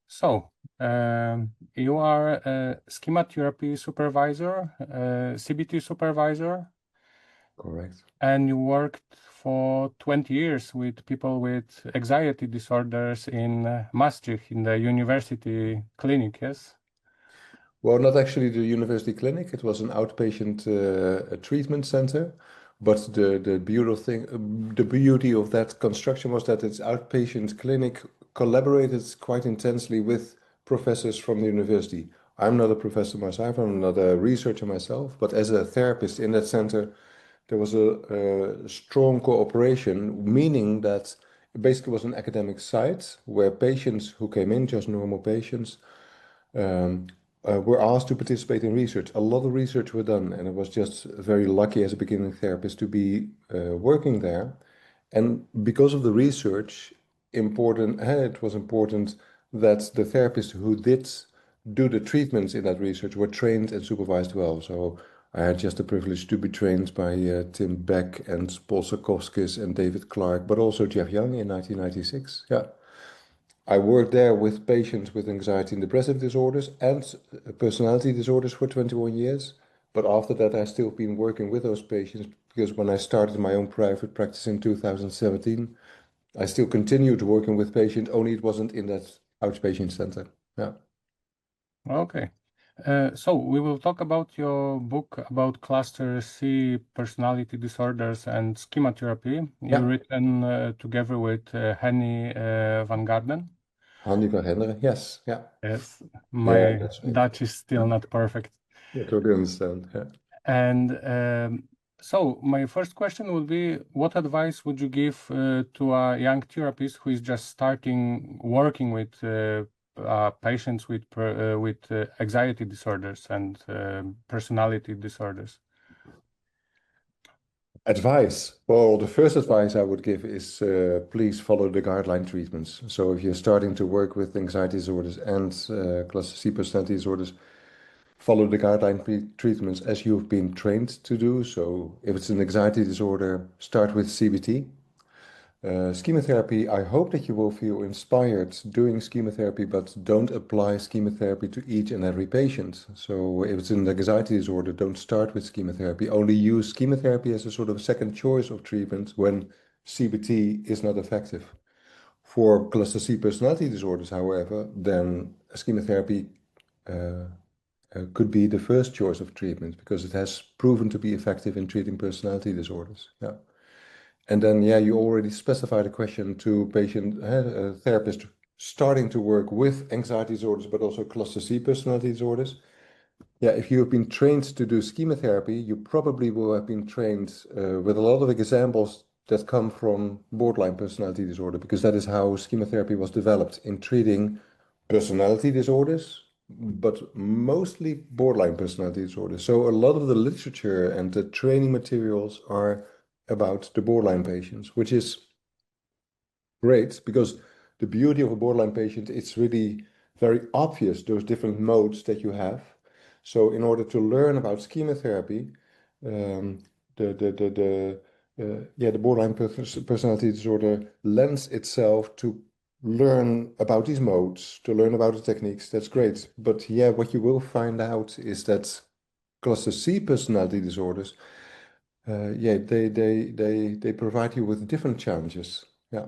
So, you are a schema therapy supervisor, CBT supervisor. Correct. And you worked for 20 years with people with anxiety disorders in Maastricht, in the university clinic, yes? Well, not actually the university clinic. It was an outpatient treatment center. But the beauty of that construction was that its outpatient clinic collaborated quite intensely with professors from the university. I'm not a professor myself, I'm not a researcher myself, but as a therapist in that center, there was a strong cooperation, meaning that it basically was an academic site where patients who came in, just normal patients, were asked to participate in research. A lot of research were done, and I was just very lucky as a beginning therapist to be working there. And because of the research, it was important that the therapists who did do the treatments in that research were trained and supervised well. So I had just the privilege to be trained by Tim Beck and Paul Sarkovskis and David Clark, but also Jeff Young in 1996. Yeah. I worked there with patients with anxiety and depressive disorders and personality disorders for 21 years. But after that, I still been working with those patients because when I started my own private practice in 2017, I still continued working with patients, only it wasn't in that outpatient center. Yeah. Okay. So we will talk about your book about cluster C personality disorders and schema therapy. Yeah. You written together with Henny van Garden. Hanny van Genderen, yes. Yeah. Yes, my that's right. Dutch is still not perfect. Yeah, totally understand. Yeah. And so my first question would be, what advice would you give to a young therapist who is just starting working with patients with anxiety disorders and personality disorders? Advice. Well, the first advice I would give is please follow the guideline treatments. So if you're starting to work with anxiety disorders and cluster C personality disorders, follow the guideline treatments as you've been trained to do. So if it's an anxiety disorder, start with CBT. Schematherapy, I hope that you will feel inspired doing schematherapy, but don't apply schematherapy to each and every patient. So if it's an anxiety disorder, don't start with schematherapy. Only use schematherapy as a sort of second choice of treatment when CBT is not effective. For cluster C personality disorders, however, then schematherapy could be the first choice of treatment because it has proven to be effective in treating personality disorders. Yeah. And then, yeah, you already specified a question to patient therapist starting to work with anxiety disorders, but also cluster C personality disorders. Yeah, if you have been trained to do schematherapy, you probably will have been trained with a lot of examples that come from borderline personality disorder, because that is how schematherapy was developed in treating personality disorders, but mostly borderline personality disorders. So a lot of the literature and the training materials are about the borderline patients, which is great because the beauty of a borderline patient, it's really very obvious those different modes that you have. So in order to learn about schematherapy, the borderline personality disorder lends itself to learn about these modes, to learn about the techniques. That's great. But yeah, what you will find out is that cluster C personality disorders, they provide you with different challenges. Yeah.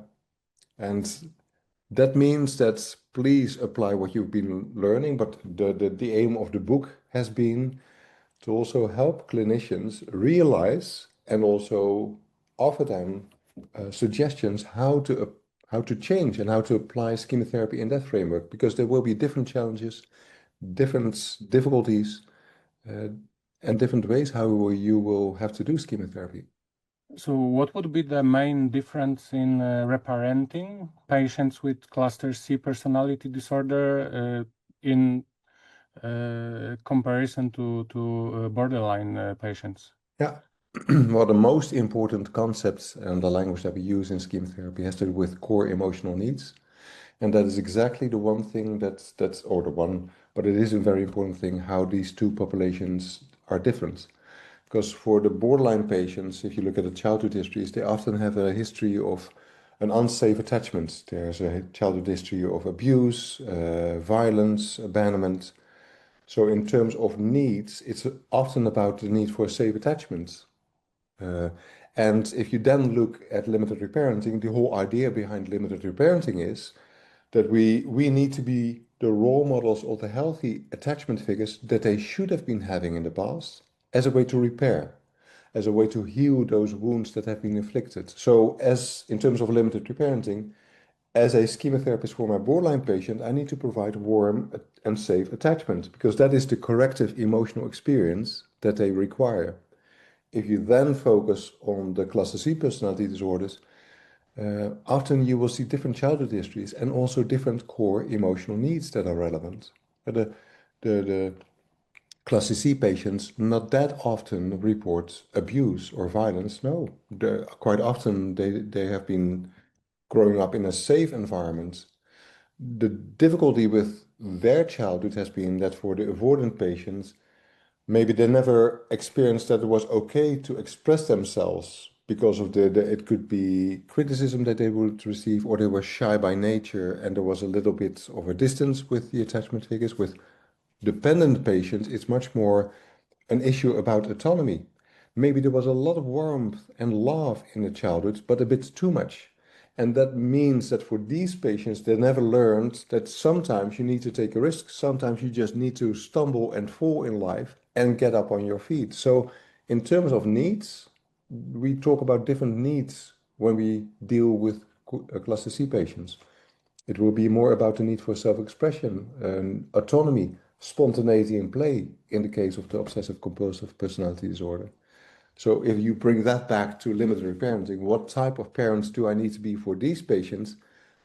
And that means that please apply what you've been learning, but the aim of the book has been to also help clinicians realize and also offer them suggestions how to change and how to apply schematherapy in that framework, because there will be different challenges, different difficulties, and different ways how you will have to do schematherapy. So what would be the main difference in reparenting patients with cluster C personality disorder in comparison to borderline patients? Yeah. Well, the most important concepts and the language that we use in schematherapy has to do with core emotional needs. And that is exactly the one thing but it is a very important thing how these two populations are different. Because for the borderline patients, if you look at the childhood histories, they often have a history of an unsafe attachment. There's a childhood history of abuse, violence, abandonment. So in terms of needs, it's often about the need for safe attachment. And if you then look at limited reparenting, the whole idea behind limited reparenting is that we need to be the role models of the healthy attachment figures that they should have been having in the past as a way to repair, as a way to heal those wounds that have been inflicted. So as in terms of limited reparenting, as a schematherapist for my borderline patient, I need to provide warm and safe attachment because that is the corrective emotional experience that they require. If you then focus on the cluster C personality disorders, often you will see different childhood histories and also different core emotional needs that are relevant. The cluster C patients not that often report abuse or violence. No, quite often they have been growing up in a safe environment. The difficulty with their childhood has been that for the avoidant patients, maybe they never experienced that it was okay to express themselves because of it could be criticism that they would receive, or they were shy by nature and there was a little bit of a distance with the attachment figures. With dependent patients, it's much more an issue about autonomy. Maybe there was a lot of warmth and love in the childhood, but a bit too much. And that means that for these patients, they never learned that sometimes you need to take a risk. Sometimes you just need to stumble and fall in life and get up on your feet. So in terms of needs, we talk about different needs when we deal with cluster C patients. It will be more about the need for self-expression, autonomy, spontaneity and play in the case of the obsessive compulsive personality disorder. So if you bring that back to limited reparenting, what type of parents do I need to be for these patients?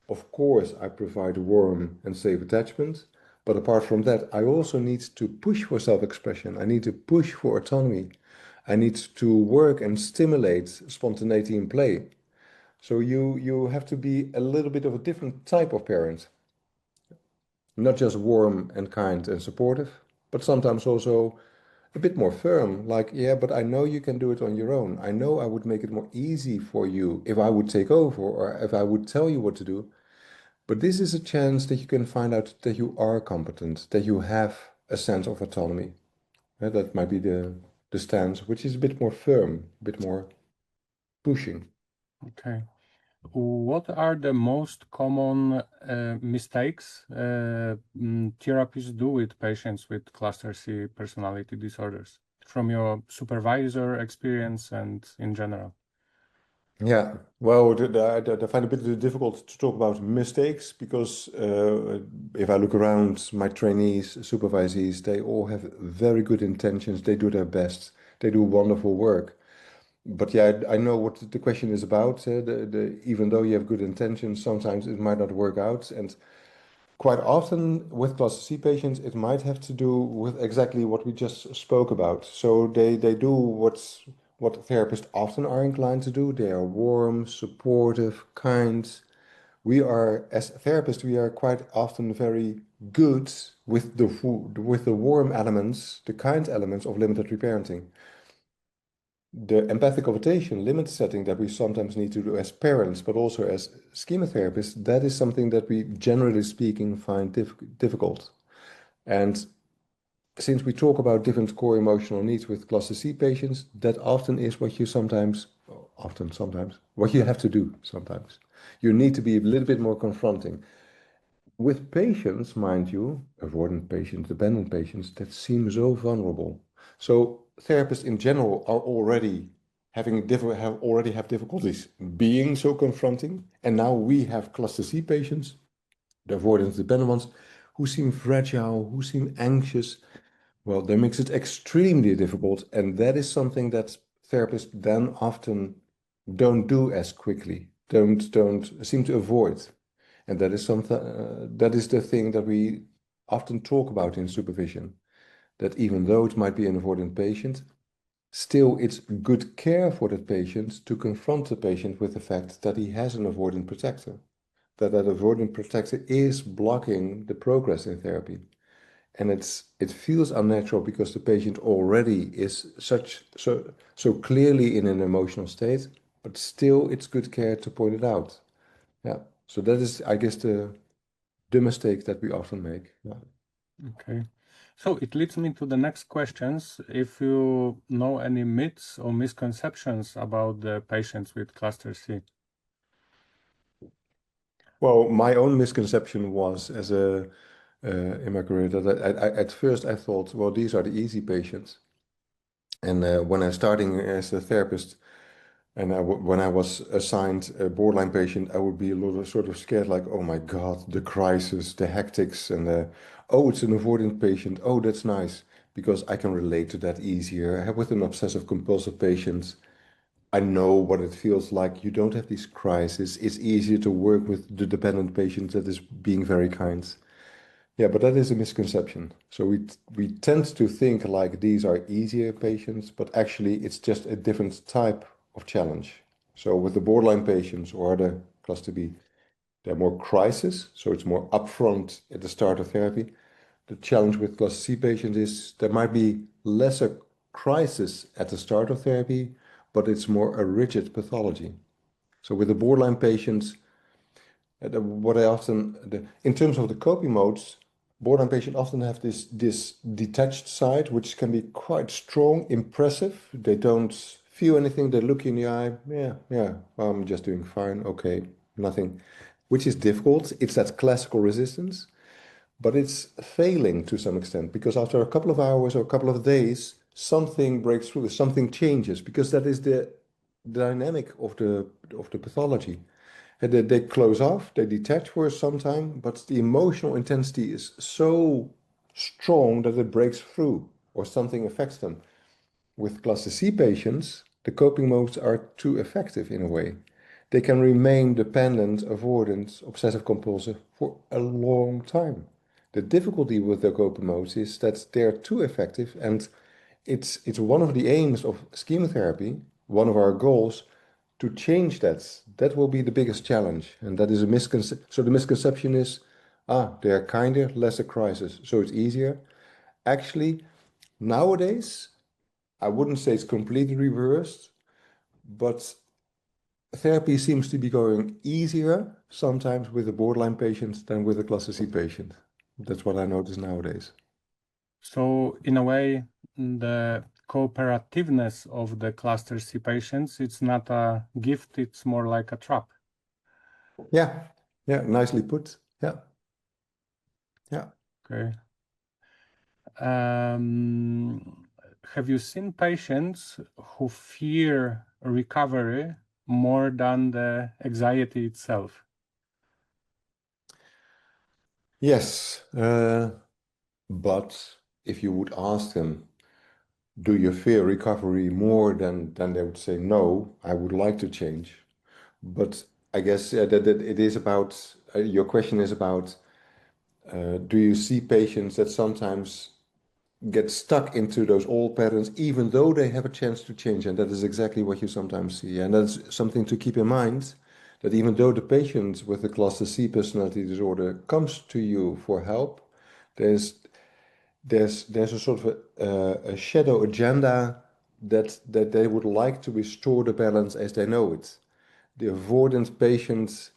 Of course, I provide warm and safe attachment. But apart from that, I also need to push for self-expression. I need to push for autonomy. I need to work and stimulate spontaneity and play. So you have to be a little bit of a different type of parent. Not just warm and kind and supportive, but sometimes also a bit more firm, like, yeah, but I know you can do it on your own. I know I would make it more easy for you if I would take over or if I would tell you what to do. But this is a chance that you can find out that you are competent, that you have a sense of autonomy. That might be the stance, which is a bit more firm, a bit more pushing. Okay. What are the most common mistakes therapists do with patients with cluster C personality disorders from your supervisor experience and in general? Yeah, well, I find it a bit difficult to talk about mistakes because if I look around my trainees, supervisees, they all have very good intentions. They do their best. They do wonderful work. But yeah, I know what the question is about. Even though you have good intentions, sometimes it might not work out. And quite often with cluster C patients, it might have to do with exactly what we just spoke about. So they do what therapists often are inclined to do. They are warm, supportive, kind. We are, as therapists, we are quite often very good with the warm elements, the kind elements of limited reparenting. The empathic invitation limit setting that we sometimes need to do as parents, but also as schema therapists, that is something that we generally speaking find difficult. And since we talk about different core emotional needs with cluster C patients, that often is what you sometimes, what you have to do sometimes. You need to be a little bit more confronting. With patients, mind you, avoidant patients, dependent patients, that seem so vulnerable. So therapists in general are already have difficulties being so confronting. And now we have cluster C patients, the avoidant dependent ones, who seem fragile, who seem anxious. Well, that makes it extremely difficult. And that is something that therapists then often don't do as quickly, don't seem to avoid. And that is something that is the thing that we often talk about in supervision, that even though it might be an avoidant patient, still it's good care for that patient to confront the patient with the fact that he has an avoidant protector, that avoidant protector is blocking the progress in therapy. And it feels unnatural because the patient already is so clearly in an emotional state, but still it's good care to point it out. Yeah. So that is, I guess, the mistake that we often make. Yeah. Okay. So it leads me to the next questions. If you know any myths or misconceptions about the patients with cluster C. Well, my own misconception was as a in my career that at first I thought, well, these are the easy patients. And when I was starting as a therapist, and when I was assigned a borderline patient, I would be a little sort of scared, like, oh my God, the crisis, the hectics, and oh, it's an avoidant patient. Oh, that's nice, because I can relate to that easier. With an obsessive compulsive patient, I know what it feels like. You don't have these crises. It's easier to work with the dependent patient that is being very kind. Yeah, but that is a misconception. So we tend to think like these are easier patients, but actually it's just a different type of challenge. So with the borderline patients or the cluster B, they're more crisis, so it's more upfront at the start of therapy. The challenge with cluster C patients is there might be lesser crisis at the start of therapy, but it's more a rigid pathology. So with the borderline patients, in terms of the coping modes, borderline patients often have this detached side, which can be quite strong, impressive. They don't feel anything. They look you in the eye. Yeah, well, I'm just doing fine. Okay, nothing, which is difficult. It's that classical resistance, but it's failing to some extent because after a couple of hours or a couple of days, something breaks through, something changes, because that is the dynamic of the pathology. And they close off, they detach for some time, but the emotional intensity is so strong that it breaks through or something affects them. With cluster C patients, the coping modes are too effective in a way. They can remain dependent, avoidant, obsessive compulsive for a long time. The difficulty with the coping modes is that they're too effective, and it's one of the aims of chemotherapy, one of our goals, to change that. That will be the biggest challenge, and that is a misconception. So the misconception is, they are kinder, less a crisis, so it's easier. Actually, nowadays, I wouldn't say it's completely reversed, but therapy seems to be going easier sometimes with a borderline patient than with a cluster C patient. That's what I notice nowadays. So in a way, the cooperativeness of the cluster C patients, it's not a gift, it's more like a trap. Yeah, nicely put. Yeah. Okay. Have you seen patients who fear recovery more than the anxiety itself? Yes, but if you would ask them, do you fear recovery more than they would say, no, I would like to change. But I guess that it is about, your question is about, do you see patients that sometimes get stuck into those old patterns, even though they have a chance to change? And that is exactly what you sometimes see. And that's something to keep in mind, that even though the patient with the cluster C personality disorder comes to you for help, there's a sort of a shadow agenda that they would like to restore the balance as they know it. The avoidant patient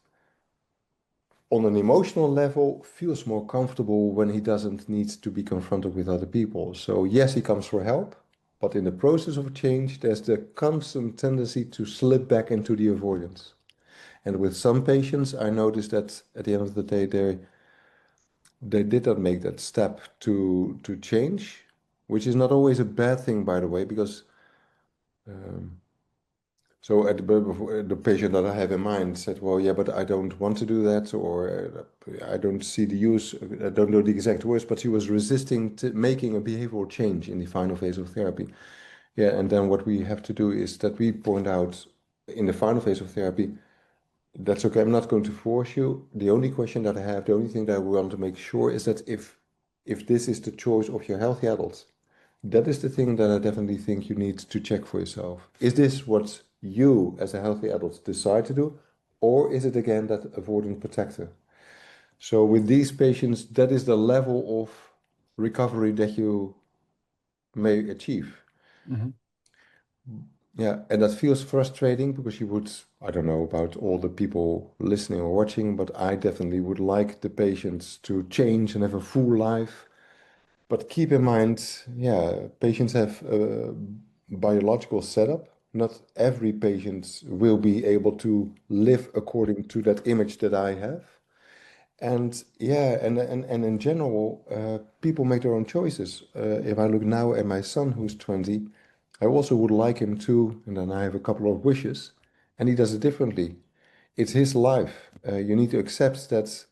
on an emotional level feels more comfortable when he doesn't need to be confronted with other people. So yes, he comes for help, but in the process of change, there's the constant tendency to slip back into the avoidance. And with some patients, I noticed that at the end of the day, they did not make that step to change, which is not always a bad thing, by the way, because so the patient that I have in mind said, well, yeah, but I don't want to do that, or I don't see the use, I don't know the exact words, but she was resisting to making a behavioral change in the final phase of therapy. Yeah, and then what we have to do is that we point out in the final phase of therapy, that's okay, I'm not going to force you. The only question that I have, the only thing that I want to make sure is that if this is the choice of your healthy adult, that is the thing that I definitely think you need to check for yourself. Is this what you as a healthy adult decide to do? Or is it again that avoidant protector? So with these patients, that is the level of recovery that you may achieve. Mm-hmm. Yeah, and that feels frustrating because you would, I don't know about all the people listening or watching, but I definitely would like the patients to change and have a full life. But keep in mind, yeah, patients have a biological setup. Not every patient will be able to live according to that image that I have. And yeah, and in general, people make their own choices. If I look now at my son who's 20, I also would like him to, and then I have a couple of wishes, and he does it differently. It's his life. You need to accept that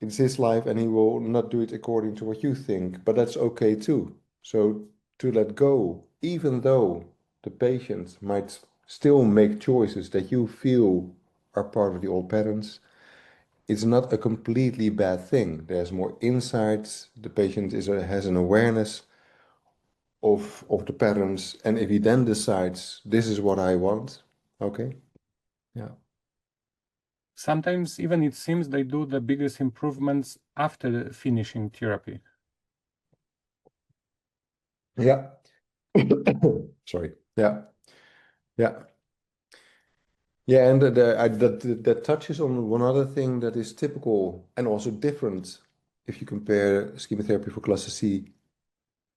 it's his life and he will not do it according to what you think, but that's okay too. So to let go, even though the patient might still make choices that you feel are part of the old patterns, it's not a completely bad thing. There's more insights. The patient has an awareness of the patterns, and if he then decides this is what I want, okay, yeah, Sometimes even it seems they do the biggest improvements after finishing therapy. yeah, sorry, yeah, yeah, yeah, and that touches on one other thing that is typical and also different if you compare schematherapy for class C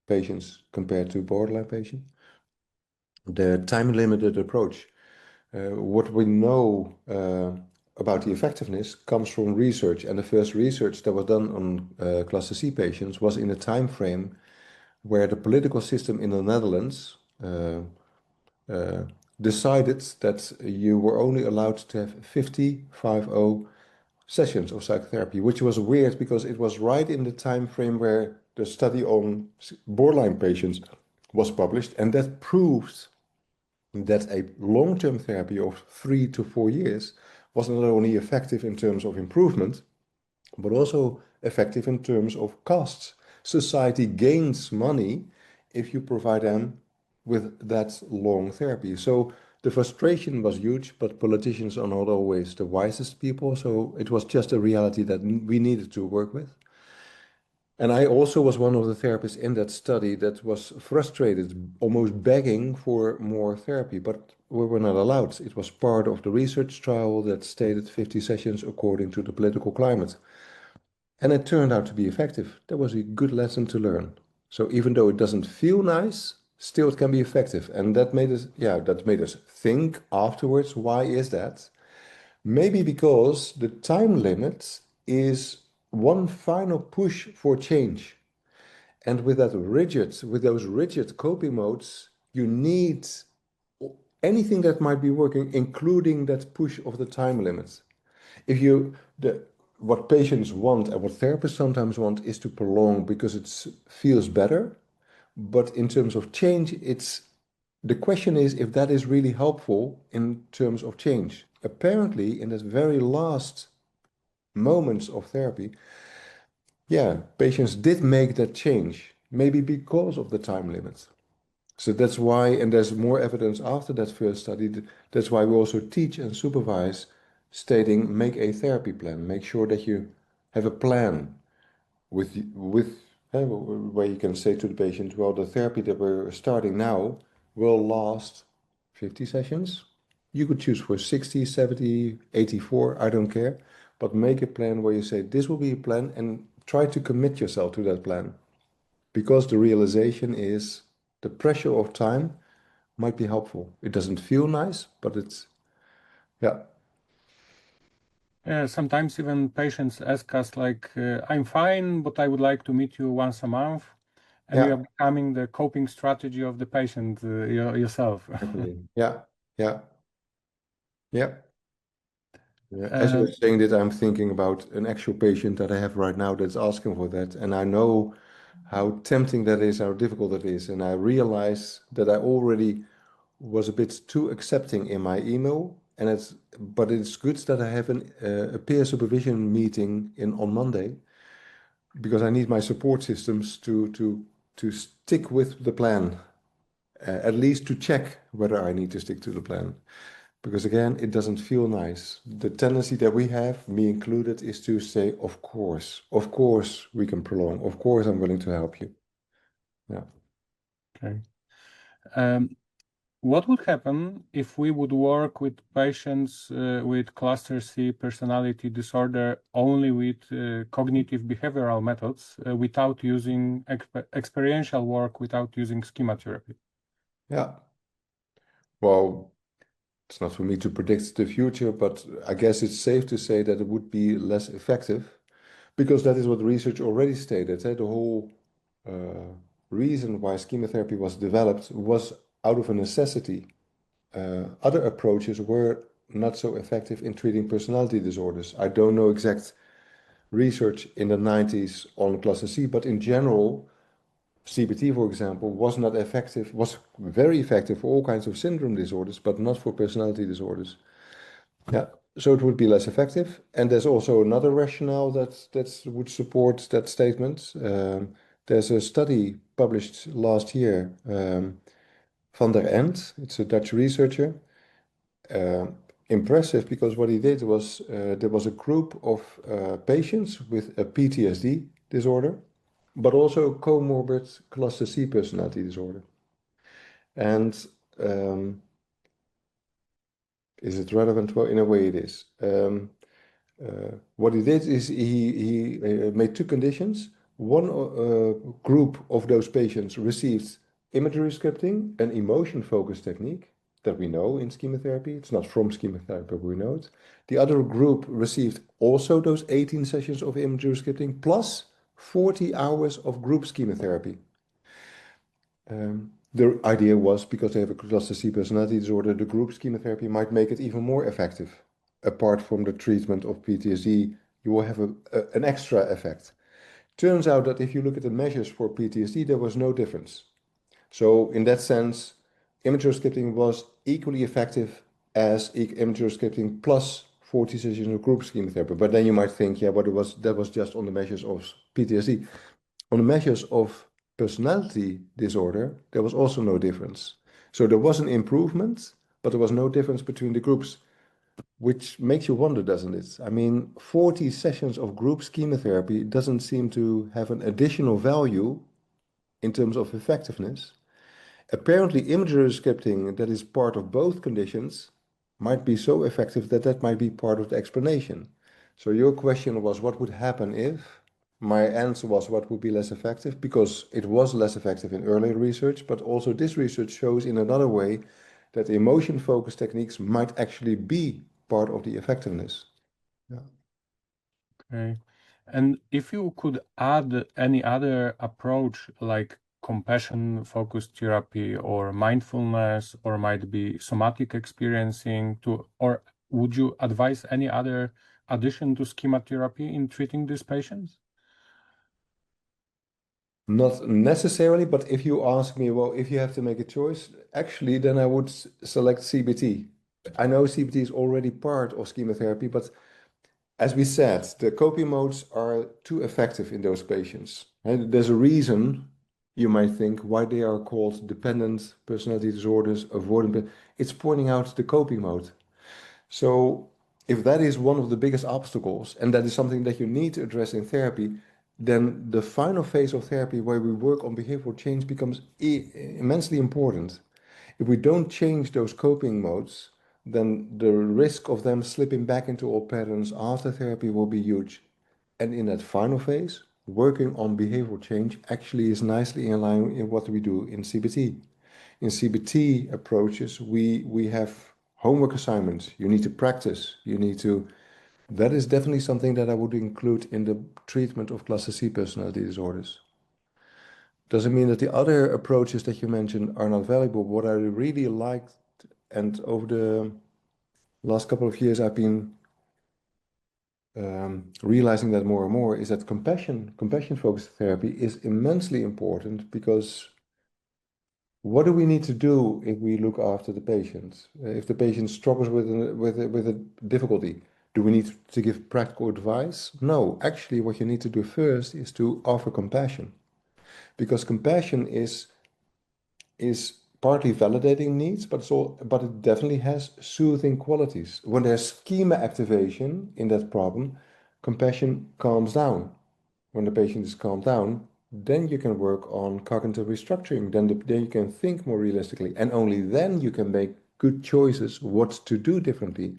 patients compared to borderline patients. The time-limited approach. What we know about the effectiveness comes from research, and the first research that was done on cluster C patients was in a time frame where the political system in the Netherlands uh, decided that you were only allowed to have 50 sessions of psychotherapy, which was weird because it was right in the time frame where the study on borderline patients was published, and that proved that a long-term therapy of 3 to 4 years was not only effective in terms of improvement, but also effective in terms of costs. Society gains money if you provide them with that long therapy. So the frustration was huge, but politicians are not always the wisest people. So it was just a reality that we needed to work with. And I also was one of the therapists in that study that was frustrated, almost begging for more therapy, but we were not allowed. It was part of the research trial that stated 50 sessions according to the political climate. And it turned out to be effective. That was a good lesson to learn. So even though it doesn't feel nice, still it can be effective. And that made us, yeah, that made us think afterwards, why is that? Maybe because the time limit is one final push for change. And with those rigid coping modes, you need anything that might be working, including that push of the time limit. If you, what patients want and what therapists sometimes want is to prolong because it feels better. But in terms of change, the question is if that is really helpful in terms of change. Apparently, in that very last moments of therapy, yeah, patients did make that change, maybe because of the time limit. So that's why, and there's more evidence after that first study, that's why we also teach and supervise, stating make a therapy plan, make sure that you have a plan where you can say to the patient, well, the therapy that we're starting now will last 50 sessions. You could choose for 60, 70, 84, I don't care. But make a plan where you say, this will be a plan, and try to commit yourself to that plan. Because the realization is the pressure of time might be helpful. It doesn't feel nice, but it's, yeah. Sometimes even patients ask us like, I'm fine, but I would like to meet you once a month. And you Yeah, are becoming the coping strategy of the patient yourself. exactly. Yeah, yeah, yeah. Yeah, as you Uh, were saying that, I'm thinking about an actual patient that I have right now that's asking for that, and I know how tempting that is, how difficult it is, and I realize that I already was a bit too accepting in my email, and but it's good that I have a peer supervision meeting on Monday because I need my support systems to stick with the plan, at least to check whether I need to stick to the plan. Because again, it doesn't feel nice. The tendency that we have, me included, is to say, of course we can prolong. Of course, I'm willing to help you. Yeah. okay. Um, what would happen if we would work with patients with cluster C personality disorder only with cognitive behavioral methods without using experiential work, without using schema therapy? Yeah. Well, it's not for me to predict the future, but I guess it's safe to say that it would be less effective because that is what research already stated. The whole reason why schema therapy was developed was out of a necessity. Other approaches were not so effective in treating personality disorders. I don't know exact research in the 90s on cluster C, but in general, CBT, for example, was not effective, was very effective for all kinds of syndrome disorders, but not for personality disorders. Yeah, so it would be less effective. And there's also another rationale that would support that statement. There's a study published last year, Van der End, it's a Dutch researcher. Impressive because what he did was there was a group of patients with a PTSD disorder, but also comorbid cluster C personality disorder. And is it relevant? Well, in a way it is. What he did is he made two conditions. One group of those patients received imagery scripting, an emotion-focused technique that we know in schema therapy. It's not from schema therapy, but we know it. The other group received also those 18 sessions of imagery scripting plus 40 hours of group schema therapy. The idea was because they have a cluster C personality disorder, the group schema therapy might make it even more effective. Apart from the treatment of PTSD, you will have an extra effect. Turns out that if you look at the measures for PTSD, there was no difference. So in that sense, imagery scripting was equally effective as imagery scripting plus 40 sessions of group schema therapy. But then you might think, yeah, but that was just on the measures of PTSD. On the measures of personality disorder, there was also no difference. So there was an improvement, but there was no difference between the groups, which makes you wonder, doesn't it? I mean, 40 sessions of group schema therapy doesn't seem to have an additional value in terms of effectiveness. Apparently, imagery scripting that is part of both conditions might be so effective that that might be part of the explanation. So your question was, what would happen if? My answer was, what would be less effective? Because it was less effective in earlier research, but also this research shows in another way that emotion-focused techniques might actually be part of the effectiveness. Yeah. Okay. And if you could add any other approach like compassion-focused therapy or mindfulness, or might be somatic experiencing to, or would you advise any other addition to schema therapy in treating these patients? Not necessarily, but if you ask me, well, if you have to make a choice, actually, then I would select CBT. I know CBT is already part of schema therapy, but as we said, the coping modes are too effective in those patients. And there's a reason, you might think, why they are called dependent personality disorders, avoidant. It's pointing out the coping mode. So if that is one of the biggest obstacles, and that is something that you need to address in therapy, then the final phase of therapy where we work on behavioral change becomes immensely important. If we don't change those coping modes, then the risk of them slipping back into old patterns after therapy will be huge. And in that final phase, working on behavioral change actually is nicely in line in what we do in CBT. In CBT approaches, we have homework assignments. You need to practice. That is definitely something that I would include in the treatment of cluster C personality disorders. Doesn't mean that the other approaches that you mentioned are not valuable. What I really liked, and over the last couple of years, I've been realizing that more and more, is that compassion-focused therapy is immensely important, because what do we need to do if we look after the patient? If the patient struggles with a difficulty, do we need to give practical advice? No, actually, what you need to do first is to offer compassion, because compassion is partly validating needs, but it definitely has soothing qualities. When there's schema activation in that problem, compassion calms down. When the patient is calmed down, then you can work on cognitive restructuring. Then you can think more realistically, and only then you can make good choices what to do differently.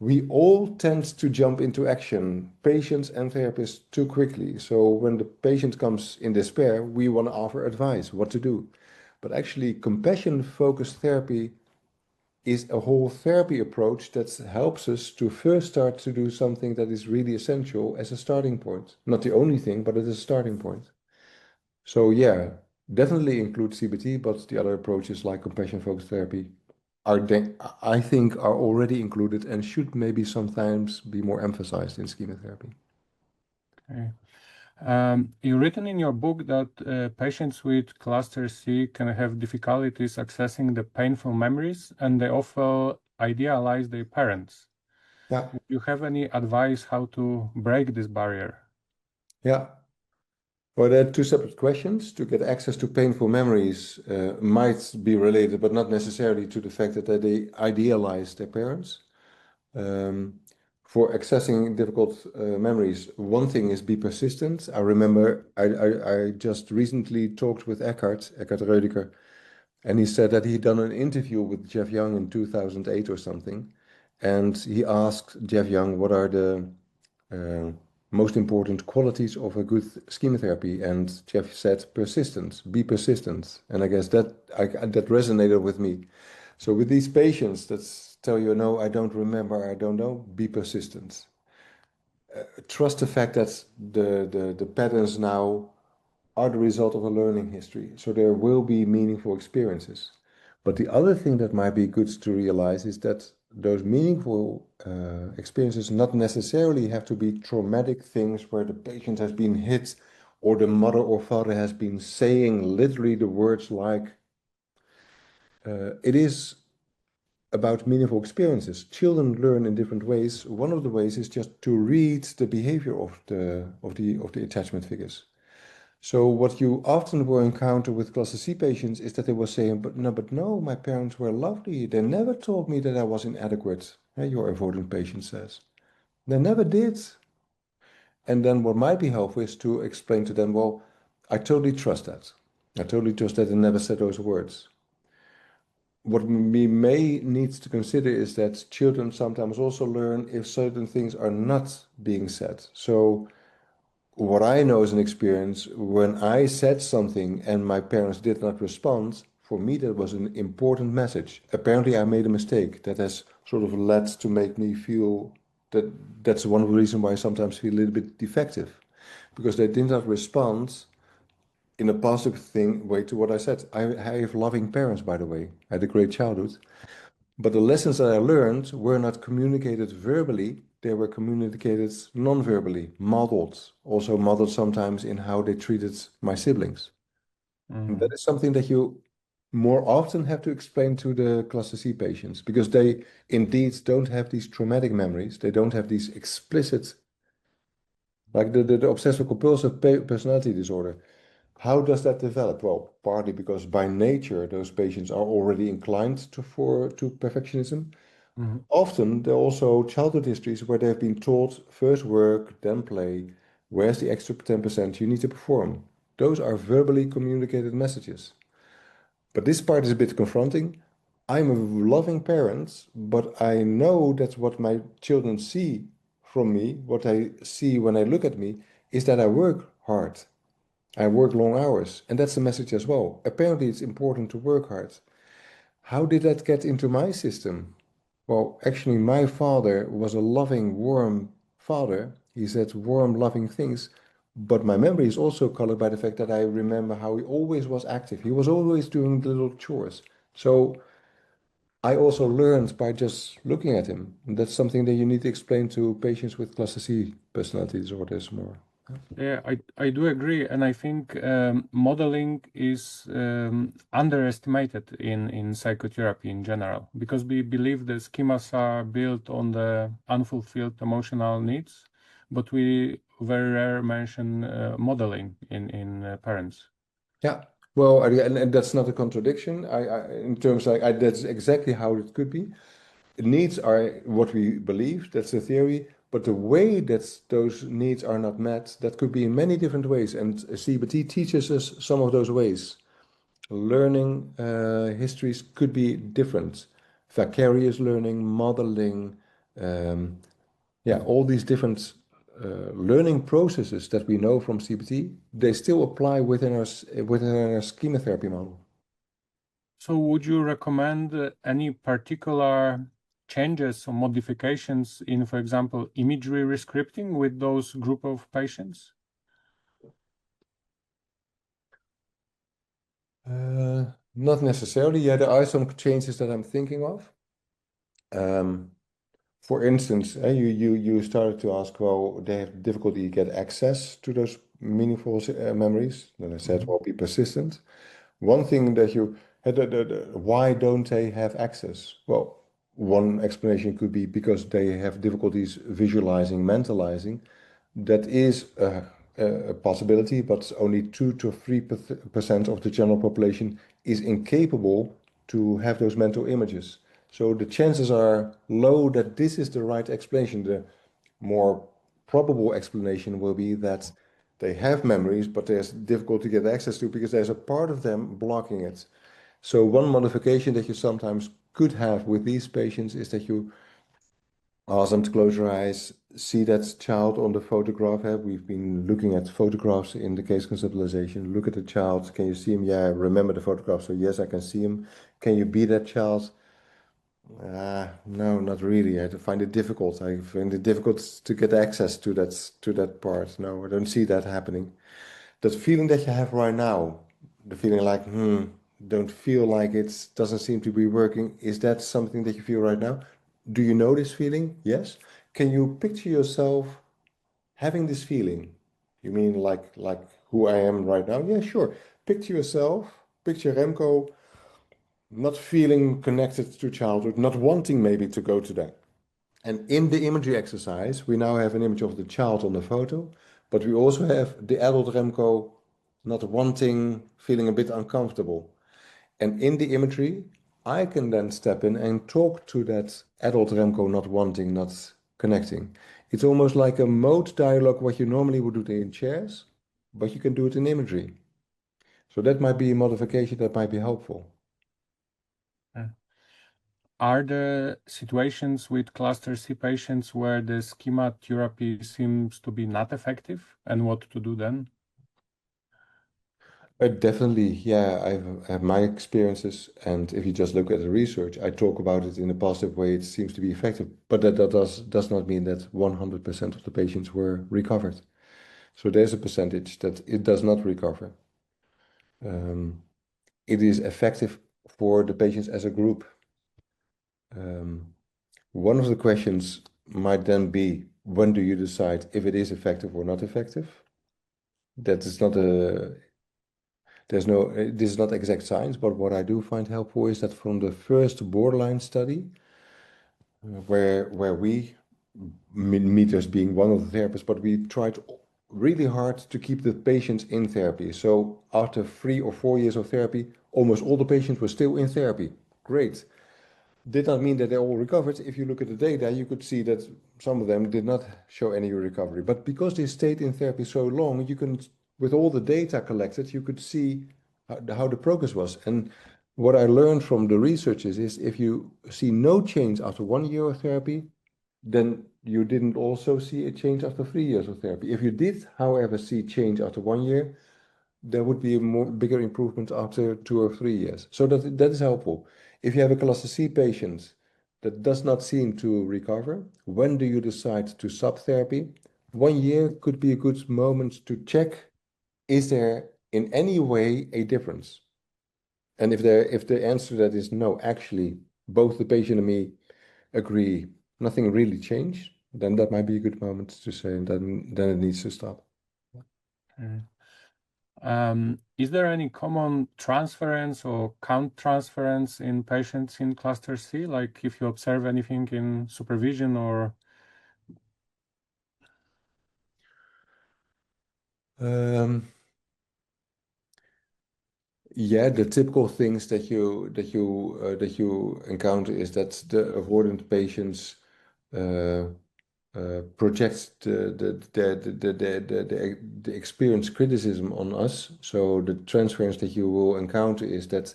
We all tend to jump into action, patients and therapists, too quickly. So when the patient comes in despair, we want to offer advice, what to do. But actually, compassion-focused therapy is a whole therapy approach that helps us to first start to do something that is really essential as a starting point. Not the only thing, but it is a starting point. So yeah, definitely include CBT, but the other approaches like compassion-focused therapy I think are already included and should maybe sometimes be more emphasized in schema therapy. Okay. You've written in your book that patients with cluster C can have difficulties accessing the painful memories, and they often idealize their parents. Yeah. Do you have any advice how to break this barrier? Yeah. Well, there are two separate questions. To get access to painful memories might be related, but not necessarily to the fact that they idealize their parents. For accessing difficult memories, one thing is be persistent. I remember I just recently talked with Eckhart Rödiger, and he said that he'd done an interview with Jeff Young in 2008 or something. And he asked Jeff Young, what are the most important qualities of a good schema therapy? And Jeff said, persistence, be persistent. And I guess that resonated with me. So with these patients that tell you, no, I don't remember, I don't know, be persistent. Trust the fact that the patterns now are the result of a learning history. So there will be meaningful experiences. But the other thing that might be good to realize is that those meaningful experiences not necessarily have to be traumatic things where the patient has been hit or the mother or father has been saying literally the words like, it is about meaningful experiences. Children learn in different ways. One of the ways is just to read the behavior of the attachment figures. So what you often will encounter with cluster C patients is that they will say, but no, my parents were lovely. They never told me that I was inadequate. Your avoidant patient says. They never did. And then what might be helpful is to explain to them, well, I totally trust that. I totally trust that they never said those words. What we may need to consider is that children sometimes also learn if certain things are not being said. So what I know as an experience, when I said something and my parents did not respond, for me that was an important message. Apparently I made a mistake that has sort of led to make me feel that that's one of the reasons why I sometimes feel a little bit defective, because they did not respond in a positive way to what I said. I have loving parents, by the way. I had a great childhood. But the lessons that I learned were not communicated verbally, they were communicated non-verbally, modeled, also modeled sometimes in how they treated my siblings. And that is something that you more often have to explain to the cluster C patients, because they indeed don't have these traumatic memories. They don't have these explicit, like the obsessive compulsive personality disorder. How does that develop? Well, partly because by nature, those patients are already inclined to perfectionism. Often, there are also childhood histories where they've been taught first work, then play. Where's the extra 10% you need to perform? Those are verbally communicated messages. But this part is a bit confronting. I'm a loving parent, but I know that what my children see from me, what I see when I look at me, is that I work hard. I work long hours, and that's the message as well. Apparently, it's important to work hard. How did that get into my system? Well, actually, my father was a loving, warm father. He said warm, loving things. But my memory is also colored by the fact that I remember how he always was active. He was always doing little chores. So I also learned by just looking at him. And that's something that you need to explain to patients with cluster C personality disorders more. Yeah, I do agree, and I think modeling is underestimated in psychotherapy in general, because we believe the schemas are built on the unfulfilled emotional needs, but we very rare mention modeling in parents. Yeah, well, and that's not a contradiction. In terms like that's exactly how it could be. Needs are what we believe. That's the theory. But the way that those needs are not met, that could be in many different ways. And CBT teaches us some of those ways. Learning histories could be different. Vicarious learning, modeling, all these different learning processes that we know from CBT, they still apply within our schema therapy model. So would you recommend any particular changes or modifications in, for example, imagery rescripting with those group of patients? Not necessarily. Yeah, there are some changes that I'm thinking of. For instance, you started to ask, well, they have difficulty to get access to those meaningful memories. Then I said, well, be persistent. One thing that you had, why don't they have access? Well, one explanation could be because they have difficulties visualizing, mentalizing. That is a possibility, but only 2 to 3% of the general population is incapable to have those mental images. So the chances are low that this is the right explanation. The more probable explanation will be that they have memories, but there's difficulty to get access to because there's a part of them blocking it. So one modification that you sometimes could have with these patients is that you ask them to close your eyes, see that child on the photograph. We've been looking at photographs in the case conceptualization. Look at the child. Can you see him? Yeah, I remember the photograph. So yes, I can see him. Can you be that child? No, not really. I find it difficult. I find it difficult to get access to that part. No, I don't see that happening. That feeling that you have right now, the feeling like, don't feel like it doesn't seem to be working. Is that something that you feel right now? Do you know this feeling? Yes. Can you picture yourself having this feeling? You mean like who I am right now? Yeah, sure. Picture yourself, picture Remco not feeling connected to childhood, not wanting maybe to go to that. And in the imagery exercise, we now have an image of the child on the photo, but we also have the adult Remco not wanting, feeling a bit uncomfortable. And in the imagery, I can then step in and talk to that adult Remco not wanting, not connecting. It's almost like a mode dialogue, what you normally would do in chairs, but you can do it in imagery. So that might be a modification that might be helpful. Are there situations with cluster C patients where the schema therapy seems to be not effective, and what to do then? Definitely, yeah. I've had my experiences, and if you just look at the research, I talk about it in a positive way. It seems to be effective, but that does not mean that 100% of the patients were recovered. So there's a percentage that it does not recover. It is effective for the patients as a group. One of the questions might then be, when do you decide if it is effective or not effective? That is not a This is not exact science, but what I do find helpful is that from the first borderline study, where we, me as being one of the therapists, but we tried really hard to keep the patients in therapy. So after 3 or 4 years of therapy, almost all the patients were still in therapy. Great. Did not mean that they all recovered. If you look at the data, you could see that some of them did not show any recovery. But because they stayed in therapy so long, you can, with all the data collected, you could see how the progress was. And what I learned from the researchers is if you see no change after 1 year of therapy, then you didn't also see a change after 3 years of therapy. If you did, however, see change after 1 year, there would be a bigger improvement after 2 or 3 years. So that is helpful. If you have a cluster C patient that does not seem to recover, when do you decide to stop therapy? 1 year could be a good moment to check, is there in any way a difference? And if the answer to that is no, actually, both the patient and me agree nothing really changed, then that might be a good moment to say, and then it needs to stop. Is there any common transference or count transference in patients in cluster C? Like if you observe anything in supervision or? Yeah, the typical things that you encounter is that the avoidant patients projects the experience criticism on us. So the transference that you will encounter is that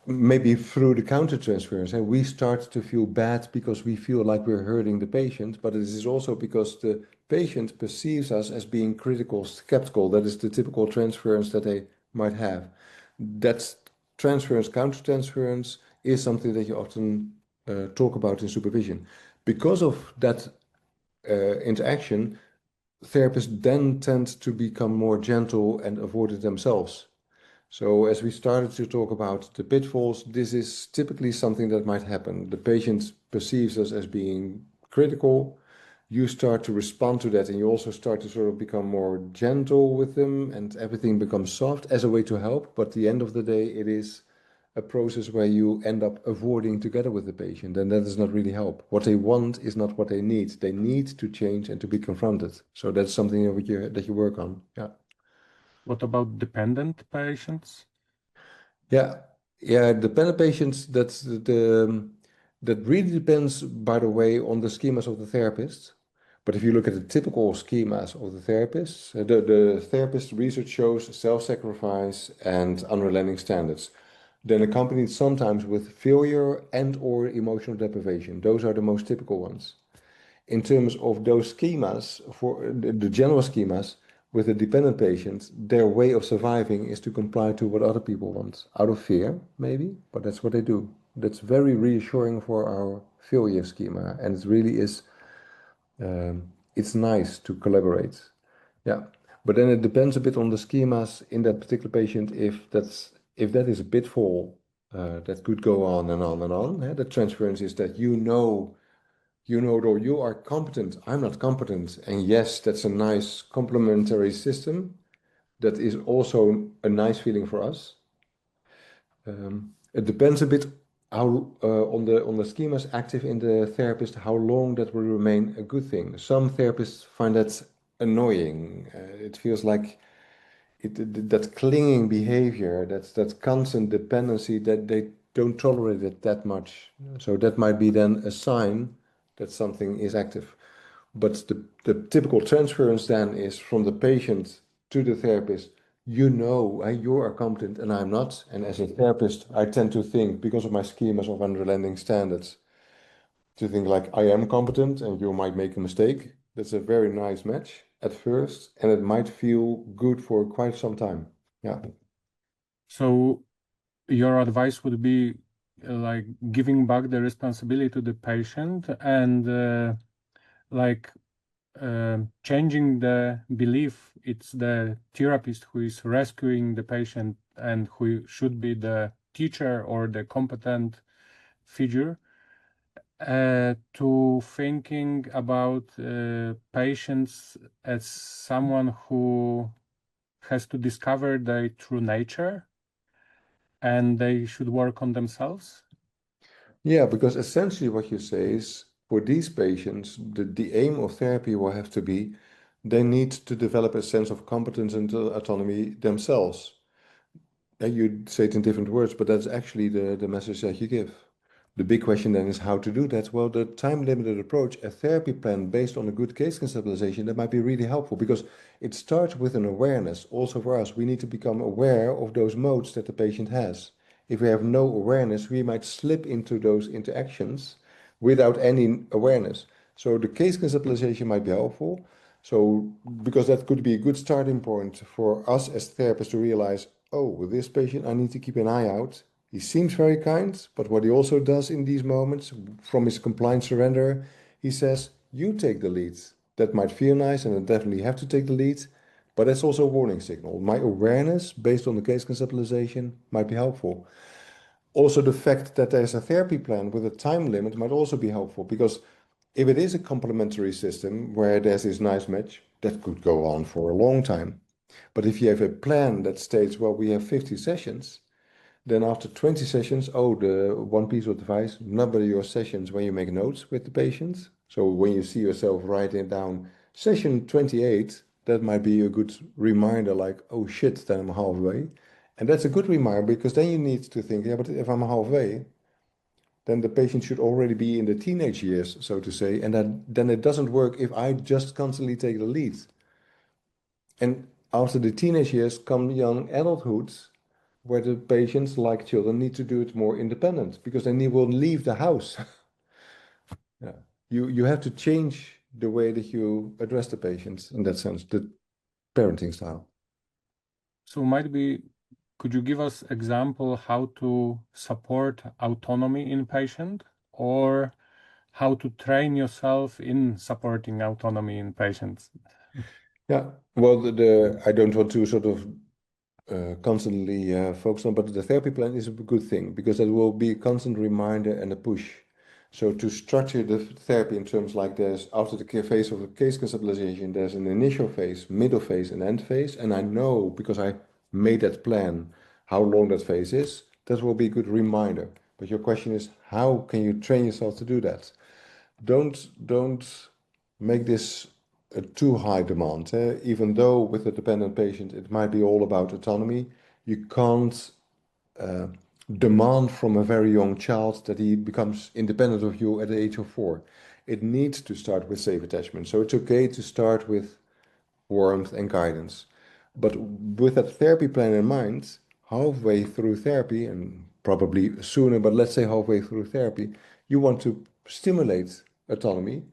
maybe through the counter-transference, and we start to feel bad because we feel like we're hurting the patient, but it is also because the patient perceives us as being critical, skeptical. That is the typical transference that they might have. That transference, counter-transference, is something that you often talk about in supervision. Because of that interaction, therapists then tend to become more gentle and avoid it themselves. So as we started to talk about the pitfalls, this is typically something that might happen. The patient perceives us as being critical. You start to respond to that, and you also start to sort of become more gentle with them, and everything becomes soft as a way to help. But at the end of the day, it is a process where you end up avoiding together with the patient, and that does not really help. What they want is not what they need. They need to change and to be confronted. So that's something that you work on. Yeah. What about dependent patients? Yeah, dependent patients, that really depends, by the way, on the schemas of the therapist. But if you look at the typical schemas of the therapists, the therapist research shows self-sacrifice and unrelenting standards, then accompanied sometimes with failure and or emotional deprivation. Those are the most typical ones. In terms of those schemas, for the general schemas, with a dependent patient, their way of surviving is to comply to what other people want, out of fear, maybe, but that's what they do. That's very reassuring for our failure schema, and it really is, it's nice to collaborate. Yeah, but then it depends a bit on the schemas in that particular patient, if that is a pitfall that could go on and on and on. The transference is that though you are competent, I'm not competent. And yes, that's a nice complementary system. That is also a nice feeling for us. It depends a bit how on the schemas active in the therapist, how long that will remain a good thing. Some therapists find that annoying. It feels like that clinging behavior, that constant dependency, that they don't tolerate it that much. So that might be then a sign that something is active. But the typical transference then is from the patient to the therapist. You are competent and I'm not. And as a therapist, I tend to think, because of my schemas of unrelenting standards, to think like I am competent and you might make a mistake. That's a very nice match at first, and it might feel good for quite some time. Yeah. So your advice would be like giving back the responsibility to the patient and changing the belief it's the therapist who is rescuing the patient and who should be the teacher or the competent figure, to thinking about patients as someone who has to discover their true nature and they should work on themselves. Yeah, because essentially what you say is, for these patients, the aim of therapy will have to be they need to develop a sense of competence and autonomy themselves. And you say it in different words, but that's actually the message that you give. The big question then is how to do that. Well, the time-limited approach, a therapy plan based on a good case conceptualization, that might be really helpful, because it starts with an awareness. Also for us, we need to become aware of those modes that the patient has. If we have no awareness, we might slip into those interactions without any awareness. So the case conceptualization might be helpful. So, because that could be a good starting point for us as therapists to realize, oh, with this patient, I need to keep an eye out. He seems very kind, but what he also does in these moments, from his compliant surrender, he says, you take the lead. That might feel nice, and I definitely have to take the lead, but that's also a warning signal. My awareness, based on the case conceptualization, might be helpful. Also, the fact that there's a therapy plan with a time limit might also be helpful, because if it is a complementary system where there's this nice match, that could go on for a long time. But if you have a plan that states, well, we have 50 sessions, then after 20 sessions, the one piece of advice, number your sessions when you make notes with the patients. So when you see yourself writing down session 28, that might be a good reminder, like, oh shit, then I'm halfway. And that's a good reminder, because then you need to think, yeah, but if I'm halfway, then the patient should already be in the teenage years, so to say, and then it doesn't work if I just constantly take the lead. And after the teenage years come young adulthood, where the patients, like children, need to do it more independent because they will leave the house. Yeah. You have to change the way that you address the patients in that sense, the parenting style. So could you give us example how to support autonomy in patient, or how to train yourself in supporting autonomy in patients? Yeah, well, I don't want to sort of constantly focus on, but the therapy plan is a good thing because it will be a constant reminder and a push. So to structure the therapy in terms like there's after the phase of the case conceptualization, there's an initial phase, middle phase, and end phase. And I know because I made that plan how long that phase is, that will be a good reminder. But your question is, how can you train yourself to do that? Don't make this a too high demand. Even though with a dependent patient, it might be all about autonomy, you can't demand from a very young child that he becomes independent of you at the age of 4. It needs to start with safe attachment. So it's okay to start with warmth and guidance. But with that therapy plan in mind, halfway through therapy, and probably sooner, but let's say halfway through therapy, you want to stimulate autonomy.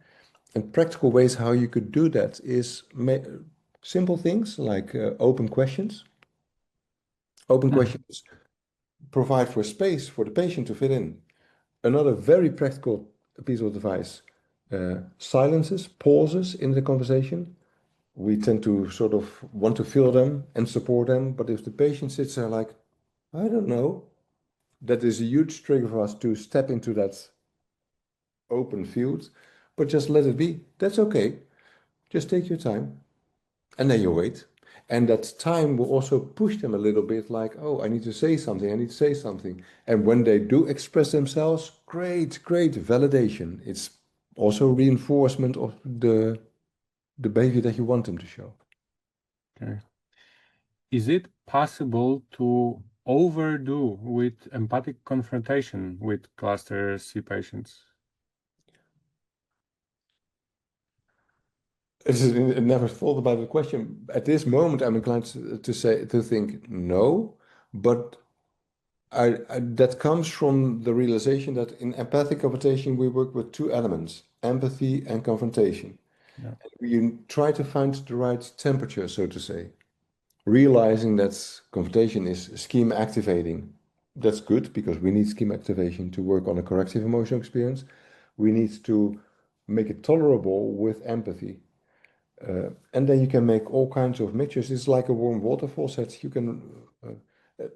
And practical ways how you could do that is simple things like open questions. Open questions provide for space for the patient to fit in. Another very practical piece of advice, silences, pauses in the conversation. We tend to sort of want to fill them and support them, but if the patient sits there like, I don't know, that is a huge trigger for us to step into that open field, but just let it be. That's okay. Just take your time and then you wait. And that time will also push them a little bit like, oh, I need to say something, I need to say something. And when they do express themselves, great, great validation. It's also reinforcement of the behavior that you want them to show. Okay. Is it possible to overdo with empathic confrontation with cluster C patients? I never thought about the question. At this moment, I'm inclined to think no, but that comes from the realization that in empathic confrontation, we work with two elements, empathy and confrontation. Yeah. You try to find the right temperature, so to say, realizing that confrontation is schema activating. That's good because we need schema activation to work on a corrective emotional experience. We need to make it tolerable with empathy. And then you can make all kinds of mixtures. It's like a warm water faucet. You can,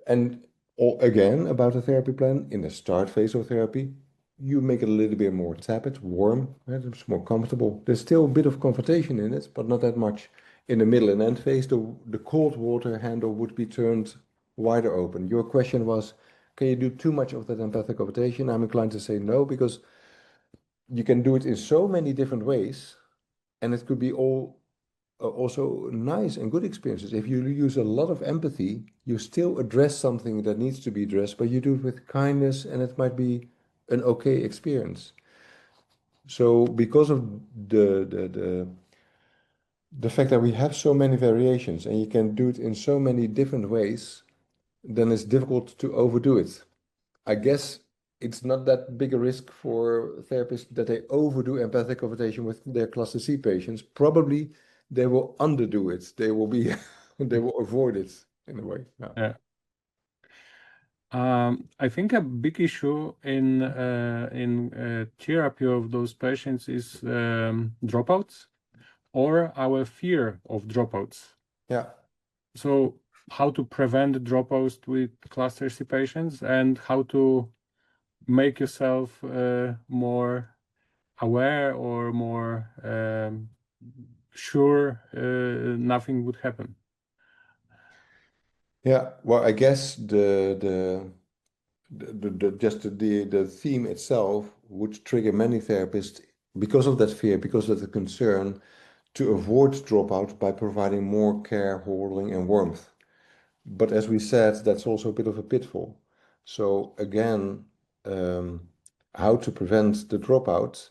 again, about a therapy plan, in the start phase of therapy, you make it a little bit more tepid, warm, right? It's more comfortable. There's still a bit of confrontation in it, but not that much. In the middle and end phase, the cold water handle would be turned wider open. Your question was, can you do too much of that empathic confrontation? I'm inclined to say no, because you can do it in so many different ways, and it could be all also nice and good experiences. If you use a lot of empathy, you still address something that needs to be addressed, but you do it with kindness, and it might be an okay experience. So because of the fact that we have so many variations and you can do it in so many different ways, then it's difficult to overdo it. I guess it's not that big a risk for therapists that they overdo empathic confrontation with their cluster C patients. Probably they will underdo it. They will be, they will avoid it in a way. Yeah. I think a big issue in therapy of those patients is dropouts, or our fear of dropouts. Yeah. So how to prevent dropouts with cluster C patients, and how to make yourself more aware or more sure nothing would happen. Yeah. Well, I guess just the theme itself would trigger many therapists because of that fear, because of the concern, to avoid dropout by providing more care, holding, and warmth. But as we said, that's also a bit of a pitfall. So again, how to prevent the dropout,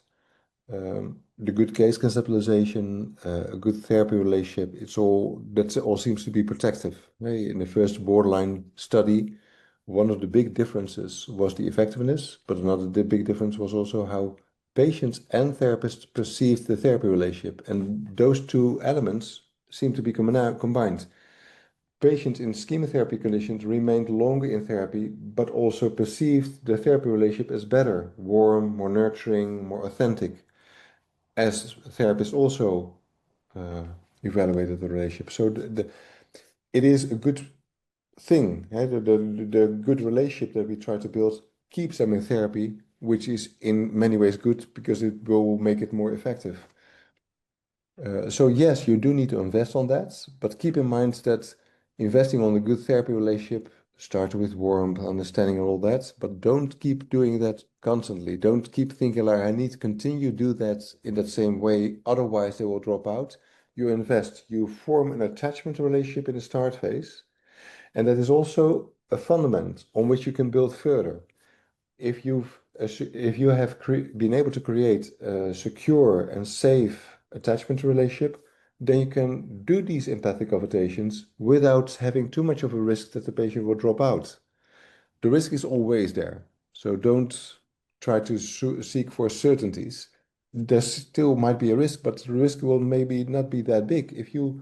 the good case conceptualization, a good therapy relationship, that all seems to be protective. Right? In the first borderline study, one of the big differences was the effectiveness, but another big difference was also how patients and therapists perceived the therapy relationship. And those two elements seem to be combined. Patients in chemotherapy conditions remained longer in therapy, but also perceived the therapy relationship as better, warm, more nurturing, more authentic, as therapists also evaluated the relationship. So it is a good thing. The good relationship that we try to build keeps them in therapy, which is in many ways good because it will make it more effective. So yes, you do need to invest on that, but keep in mind that investing on a good therapy relationship starts with warmth, understanding and all that, but don't keep doing that constantly. Don't keep thinking like, I need to continue to do that in that same way, otherwise they will drop out. You invest, you form an attachment relationship in the start phase, and that is also a fundament on which you can build further. If you have been able to create a secure and safe attachment relationship, then you can do these empathic conversations without having too much of a risk that the patient will drop out. The risk is always there, so don't try to seek for certainties. There still might be a risk, but the risk will maybe not be that big. To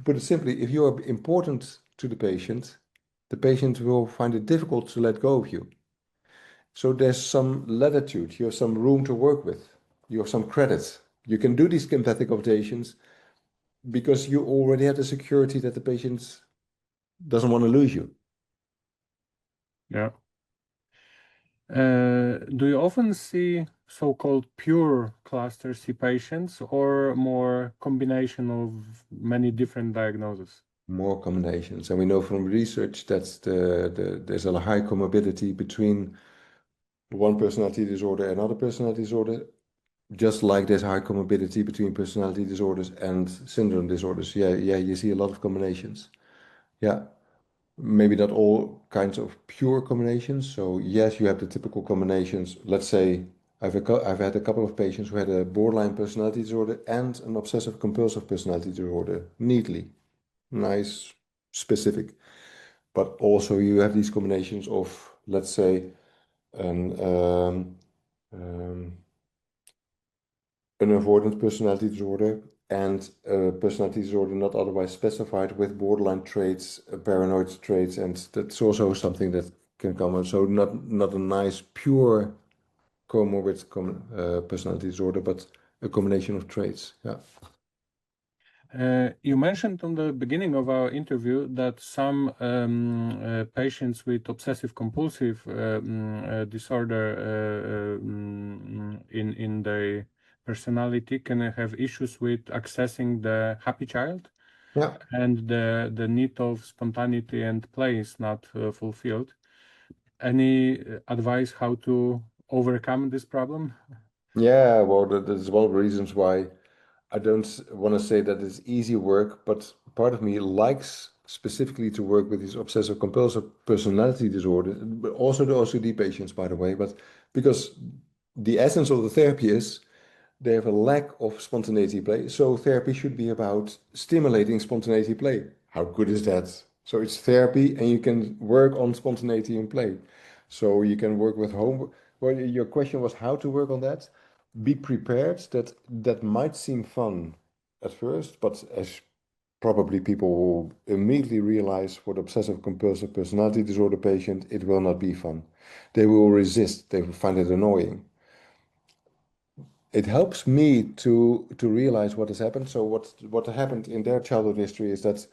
put it simply, if you are important to the patient will find it difficult to let go of you. So there's some latitude, you have some room to work with, you have some credit. You can do these empathic conversations because you already have the security that the patient doesn't want to lose you. Yeah. Do you often see so-called pure cluster C patients or more combination of many different diagnoses? More combinations. And we know from research that there's a high comorbidity between one personality disorder and another personality disorder, just like there's high comorbidity between personality disorders and syndrome disorders. Yeah, you see a lot of combinations. Yeah, maybe not all kinds of pure combinations. So yes, you have the typical combinations. Let's say I've had a couple of patients who had a borderline personality disorder and an obsessive compulsive personality disorder. Neatly, nice, specific. But also you have these combinations of, let's say, an avoidant personality disorder and a personality disorder not otherwise specified with borderline traits, paranoid traits, and that's also something that can come. So not a nice pure comorbid personality disorder, but a combination of traits. Yeah. You mentioned on the beginning of our interview that some patients with obsessive compulsive disorder in the personality can have issues with accessing the happy child. Yeah. And the need of spontaneity and play is not fulfilled. Any advice how to overcome this problem? Yeah, well, that's one of the reasons why I don't want to say that it's easy work, but part of me likes specifically to work with these obsessive compulsive personality disorder, but also the OCD patients, by the way, but because the essence of the therapy is they have a lack of spontaneity play. So therapy should be about stimulating spontaneity play. How good is that? So it's therapy and you can work on spontaneity and play. So you can work with homework. Well, your question was how to work on that. Be prepared that might seem fun at first, but as probably people will immediately realize for the obsessive compulsive personality disorder patient, it will not be fun. They will resist, they will find it annoying. It helps me to realize what has happened. So what happened in their childhood history is that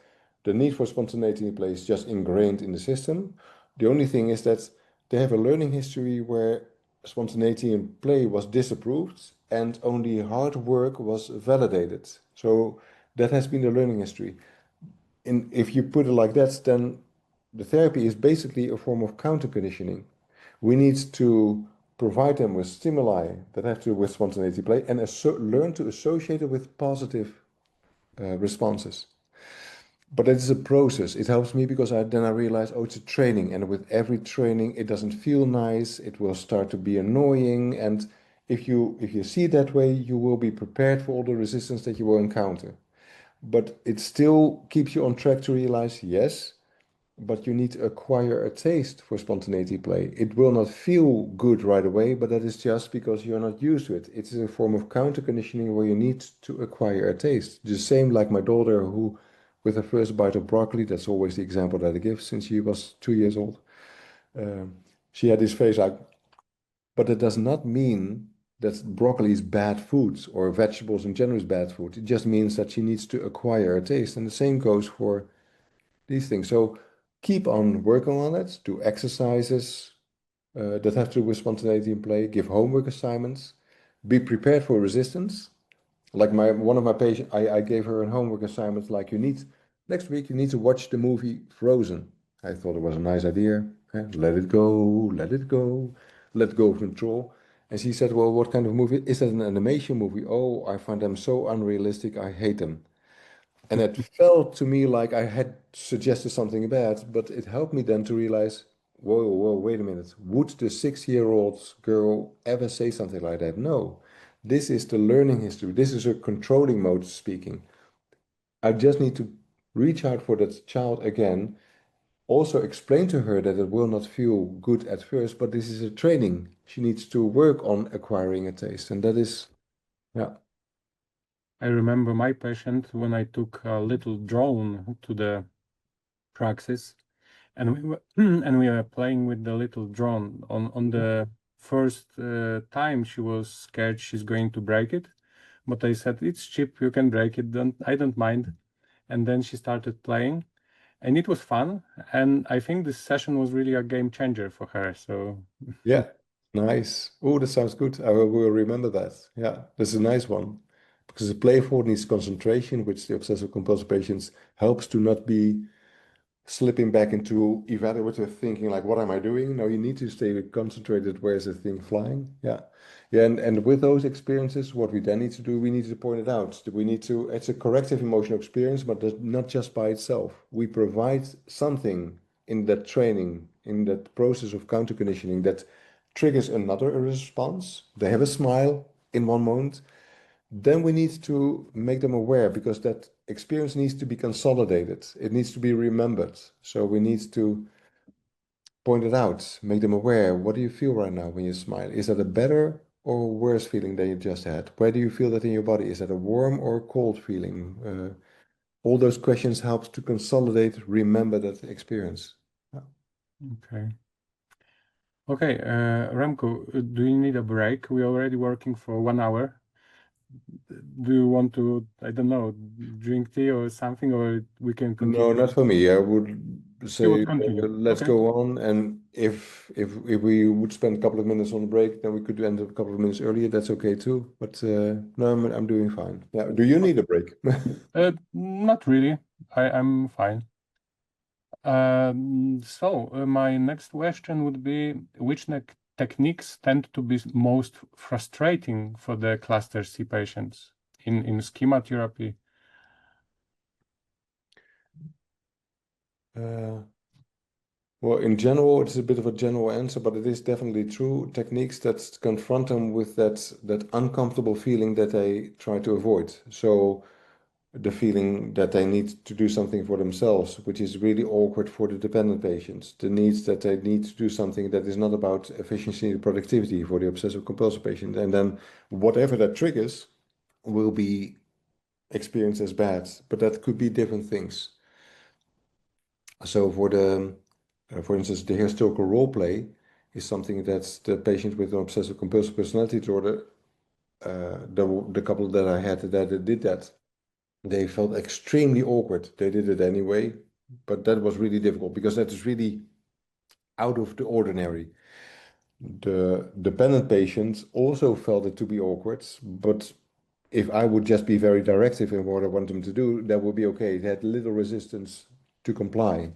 the need for spontaneity in play is just ingrained in the system. The only thing is that they have a learning history where spontaneity in play was disapproved and only hard work was validated. So that has been the learning history. And if you put it like that, then the therapy is basically a form of counter conditioning. We need to provide them with stimuli that have to do with spontaneity play and learn to associate it with positive responses. But it's a process. It helps me because then I realize, oh, it's a training, and with every training, it doesn't feel nice. It will start to be annoying, and if you see it that way, you will be prepared for all the resistance that you will encounter. But it still keeps you on track to realize, yes, but you need to acquire a taste for spontaneity play. It will not feel good right away, but that is just because you're not used to it. It is a form of counter conditioning where you need to acquire a taste. The same like my daughter, who, with her first bite of broccoli, that's always the example that I give since she was 2 years old, she had this face like, but that does not mean that broccoli is bad food or vegetables in general is bad food. It just means that she needs to acquire a taste. And the same goes for these things. So keep on working on it, do exercises that have to do with spontaneity in play, give homework assignments, be prepared for resistance. Like one of my patients, I gave her a homework assignment like next week you need to watch the movie Frozen. I thought it was a nice idea. Let it go, let go of control. And she said, well, what kind of movie? Is that an animation movie? Oh, I find them so unrealistic. I hate them. And it felt to me like I had suggested something bad, but it helped me then to realize, whoa, wait a minute. Would the 6-year-old girl ever say something like that? No. This is the learning history. This is a controlling mode speaking. I just need to reach out for that child again. Also explain to her that it will not feel good at first, but this is a training. She needs to work on acquiring a taste. And that is, yeah. I remember my patient when I took a little drone to the praxis, and we were playing with the little drone. On the first time, she was scared she's going to break it, but I said, it's cheap, you can break it, I don't mind. And then she started playing, and it was fun. And I think this session was really a game changer for her. So Yeah, nice. Oh, that sounds good. I will remember that. Yeah, that's a nice one. Because the playful needs concentration, which the obsessive compulsive patients helps to not be slipping back into evaluative thinking, like, what am I doing? No, you need to stay concentrated. Where's the thing flying? Yeah. Yeah, and with those experiences, what we then need to do, we need to point it out. It's a corrective emotional experience, but not just by itself. We provide something in that training, in that process of counter conditioning that triggers another response. They have a smile in one moment. Then we need to make them aware because that experience needs to be consolidated. It needs to be remembered. So we need to point it out, make them aware. What do you feel right now when you smile? Is that a better or worse feeling than you just had? Where do you feel that in your body? Is that a warm or cold feeling? All those questions help to consolidate, remember that experience. okay. Okay, Remco, do you need a break? We're already working for 1 hour. Do you want to, I don't know, drink tea or something, or we can continue? No, not for me. I would You say would continue. let's Okay. go on. And if we would spend a couple of minutes on the break, then we could end a couple of minutes earlier. That's okay too. But no, I'm doing fine. Yeah. Do you need a break? Not really. I'm fine. My next question would be, which techniques tend to be most frustrating for the cluster C patients in schema therapy? Well, in general, it's a bit of a general answer, but it is definitely true. Techniques that confront them with that uncomfortable feeling that they try to avoid. So the feeling that they need to do something for themselves, which is really awkward for the dependent patients. The needs that they need to do something that is not about efficiency and productivity for the obsessive compulsive patient. And then whatever that triggers will be experienced as bad, but that could be different things. So for instance, the historical role play is something that the patient with an obsessive compulsive personality disorder, the couple that I had that did that, they felt extremely awkward. They did it anyway, but that was really difficult because that is really out of the ordinary. The dependent patients also felt it to be awkward, but if I would just be very directive in what I want them to do, that would be okay. They had little resistance to comply.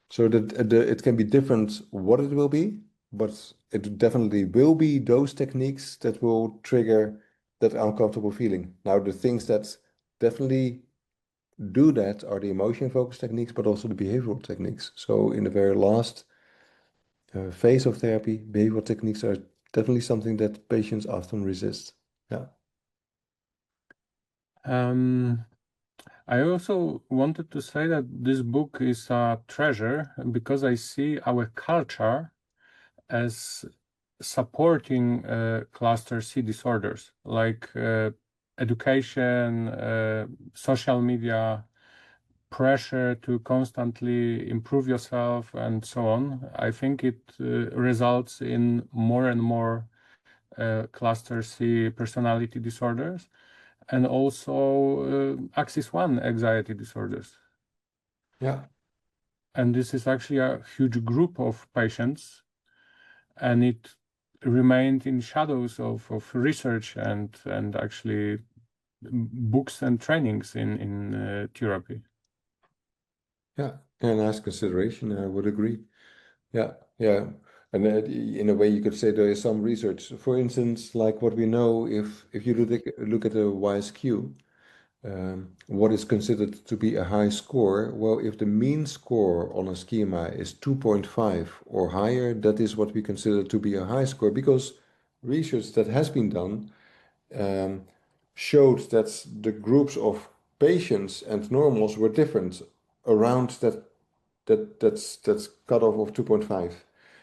So that it can be different what it will be, but it definitely will be those techniques that will trigger that uncomfortable feeling. Now, the things that definitely do that are the emotion-focused techniques, but also the behavioral techniques. So in the very last phase of therapy, behavioral techniques are definitely something that patients often resist. Yeah. I also wanted to say that this book is a treasure because I see our culture as supporting cluster C disorders like education, social media, pressure to constantly improve yourself, and so on. I think it results in more and more cluster C personality disorders, and also axis 1 anxiety disorders. Yeah. And this is actually a huge group of patients, and it remained in shadows of research and actually books and trainings in therapy. Yeah, nice consideration. I would agree. Yeah, yeah. And in a way, you could say there is some research. For instance, like what we know, if you look at a YSQ, what is considered to be a high score? Well, if the mean score on a schema is 2.5 or higher, that is what we consider to be a high score, because research that has been done showed that the groups of patients and normals were different around that's cutoff of 2.5.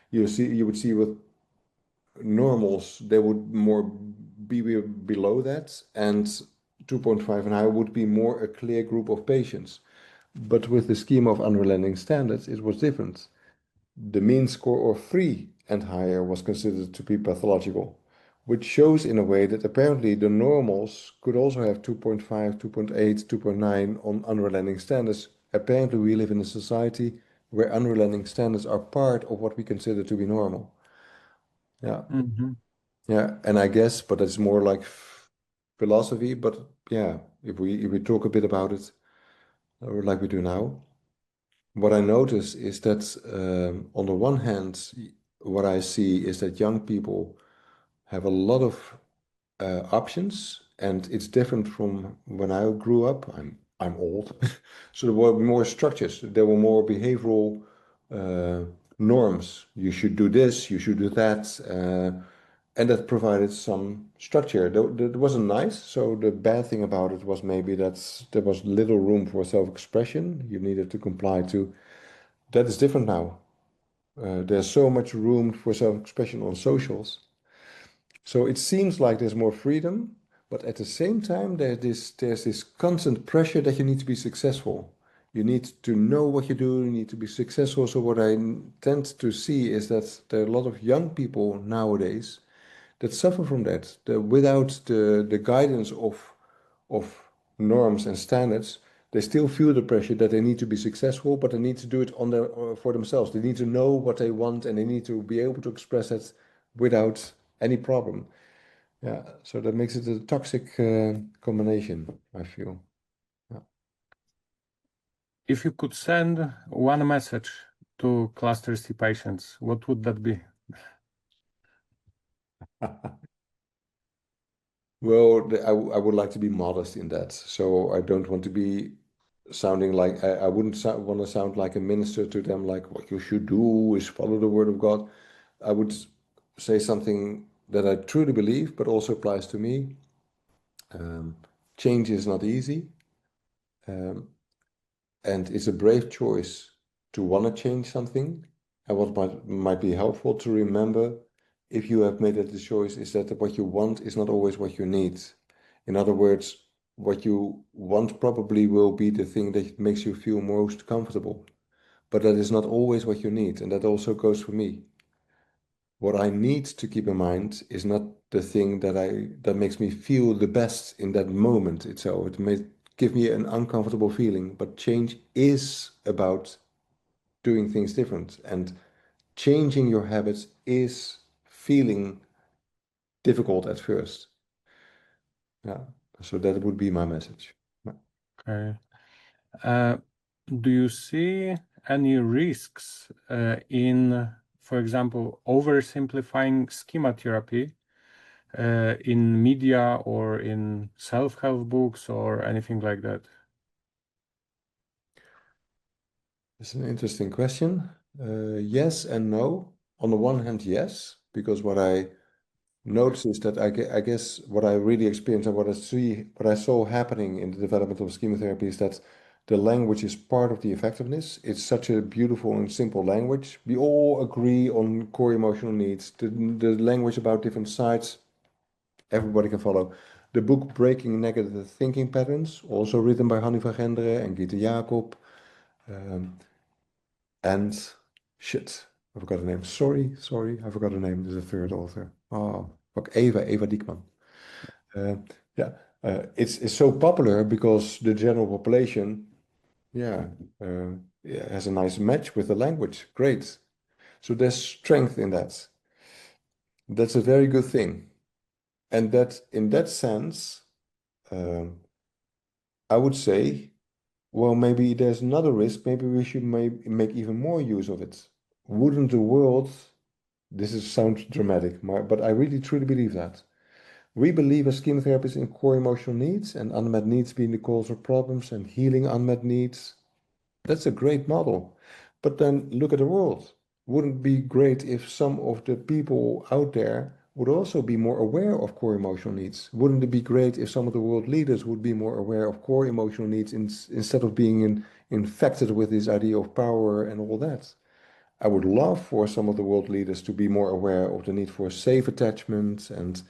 You would see with normals they would more be below that, and 2.5 and higher would be more a clear group of patients. But with the scheme of unrelenting standards, it was different. The mean score of 3 and higher was considered to be pathological, which shows in a way that apparently the normals could also have 2.5, 2.8, 2.9 on unrelenting standards. Apparently we live in a society where unrelenting standards are part of what we consider to be normal. Yeah. Mm-hmm. Yeah, and I guess, but it's more like philosophy, but yeah, if we talk a bit about it, or like we do now, what I notice is that on the one hand, what I see is that young people have a lot of options, and it's different from when I grew up. I'm old, so there were more structures. There were more behavioral uh, norms. You should do this. You should do that. And that provided some structure. That wasn't nice. So the bad thing about it was maybe that there was little room for self-expression. You needed to comply to. That is different now. There's so much room for self-expression on socials. So it seems like there's more freedom, but at the same time, there's this constant pressure that you need to be successful. You need to know what you do, you need to be successful. So what I tend to see is that there are a lot of young people nowadays that suffer from that. Without the guidance of norms and standards, they still feel the pressure that they need to be successful, but they need to do it on for themselves. They need to know what they want, and they need to be able to express it without any problem. Yeah, so that makes it a toxic combination, I feel. Yeah. If you could send one message to cluster C patients, what would that be? Well, I would like to be modest in that. So I don't want to be sounding like, I wouldn't want to sound like a minister to them, like what you should do is follow the word of God. I would say something that I truly believe, but also applies to me. Change is not easy. Um, and it's a brave choice to want to change something. And what might be helpful to remember if you have made that choice is that what you want is not always what you need. In other words, what you want probably will be the thing that makes you feel most comfortable, but that is not always what you need. And that also goes for me. What I need to keep in mind is not the thing that makes me feel the best in that moment itself. It may give me an uncomfortable feeling, but change is about doing things different. And changing your habits is feeling difficult at first. Yeah. So that would be my message. Okay. Do you see any risks in, for example, oversimplifying schema therapy in media or in self-help books or anything like that? It's an interesting question. Yes and no. On the one hand, yes, because what I notice is that I guess what I really experienced and what I saw happening in the development of chemotherapy is that the language is part of the effectiveness. It's such a beautiful and simple language. We all agree on core emotional needs. The language about different sides, everybody can follow. The book Breaking Negative Thinking Patterns, also written by Hanni van Genderen and Gita Jacob. And shit, I forgot the name. Sorry, I forgot the name. There's a third author. Oh, fuck, Eva Diekman. Yeah, it's so popular because the general population, yeah, yeah, has a nice match with the language. Great. So there's strength in that. That's a very good thing. And that in that sense, um, I would say, well, maybe there's another risk. Maybe we should make even more use of it. Wouldn't the world, this is sounds dramatic, but I really truly believe that. We believe as chemotherapists in core emotional needs and unmet needs being the cause of problems and healing unmet needs. That's a great model. But then look at the world. Wouldn't it be great if some of the people out there would also be more aware of core emotional needs? Wouldn't it be great if some of the world leaders would be more aware of core emotional needs instead of being infected with this idea of power and all that? I would love for some of the world leaders to be more aware of the need for safe attachment and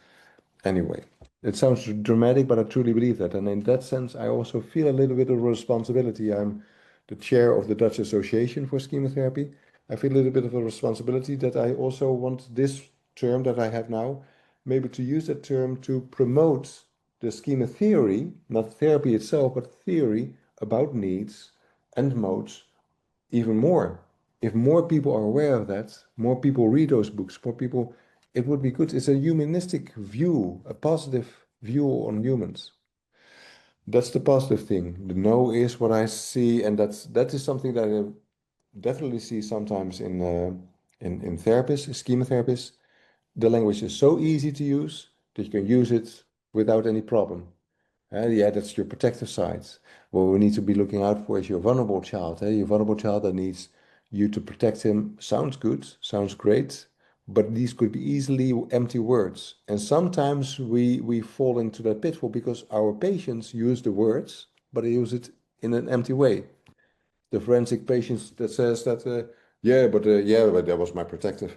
anyway. It sounds dramatic, but I truly believe that. And in that sense, I also feel a little bit of responsibility. I'm the chair of the Dutch Association for Chemotherapy. I feel a little bit of a responsibility that I also want this term that I have now, maybe to use that term to promote the schema theory, not therapy itself, but theory about needs and modes even more. If more people are aware of that, more people read those books, more people, it would be good. It's a humanistic view, a positive view on humans. That's the positive thing. The no is what I see, and that is something that I definitely see sometimes in therapists, schema therapists. The language is so easy to use that you can use it without any problem. Yeah, that's your protective side. What we need to be looking out for is your vulnerable child. Your vulnerable child that needs you to protect him sounds good, sounds great, but these could be easily empty words. And sometimes we fall into that pitfall because our patients use the words, but they use it in an empty way. The forensic patient that says that, but that was my protective.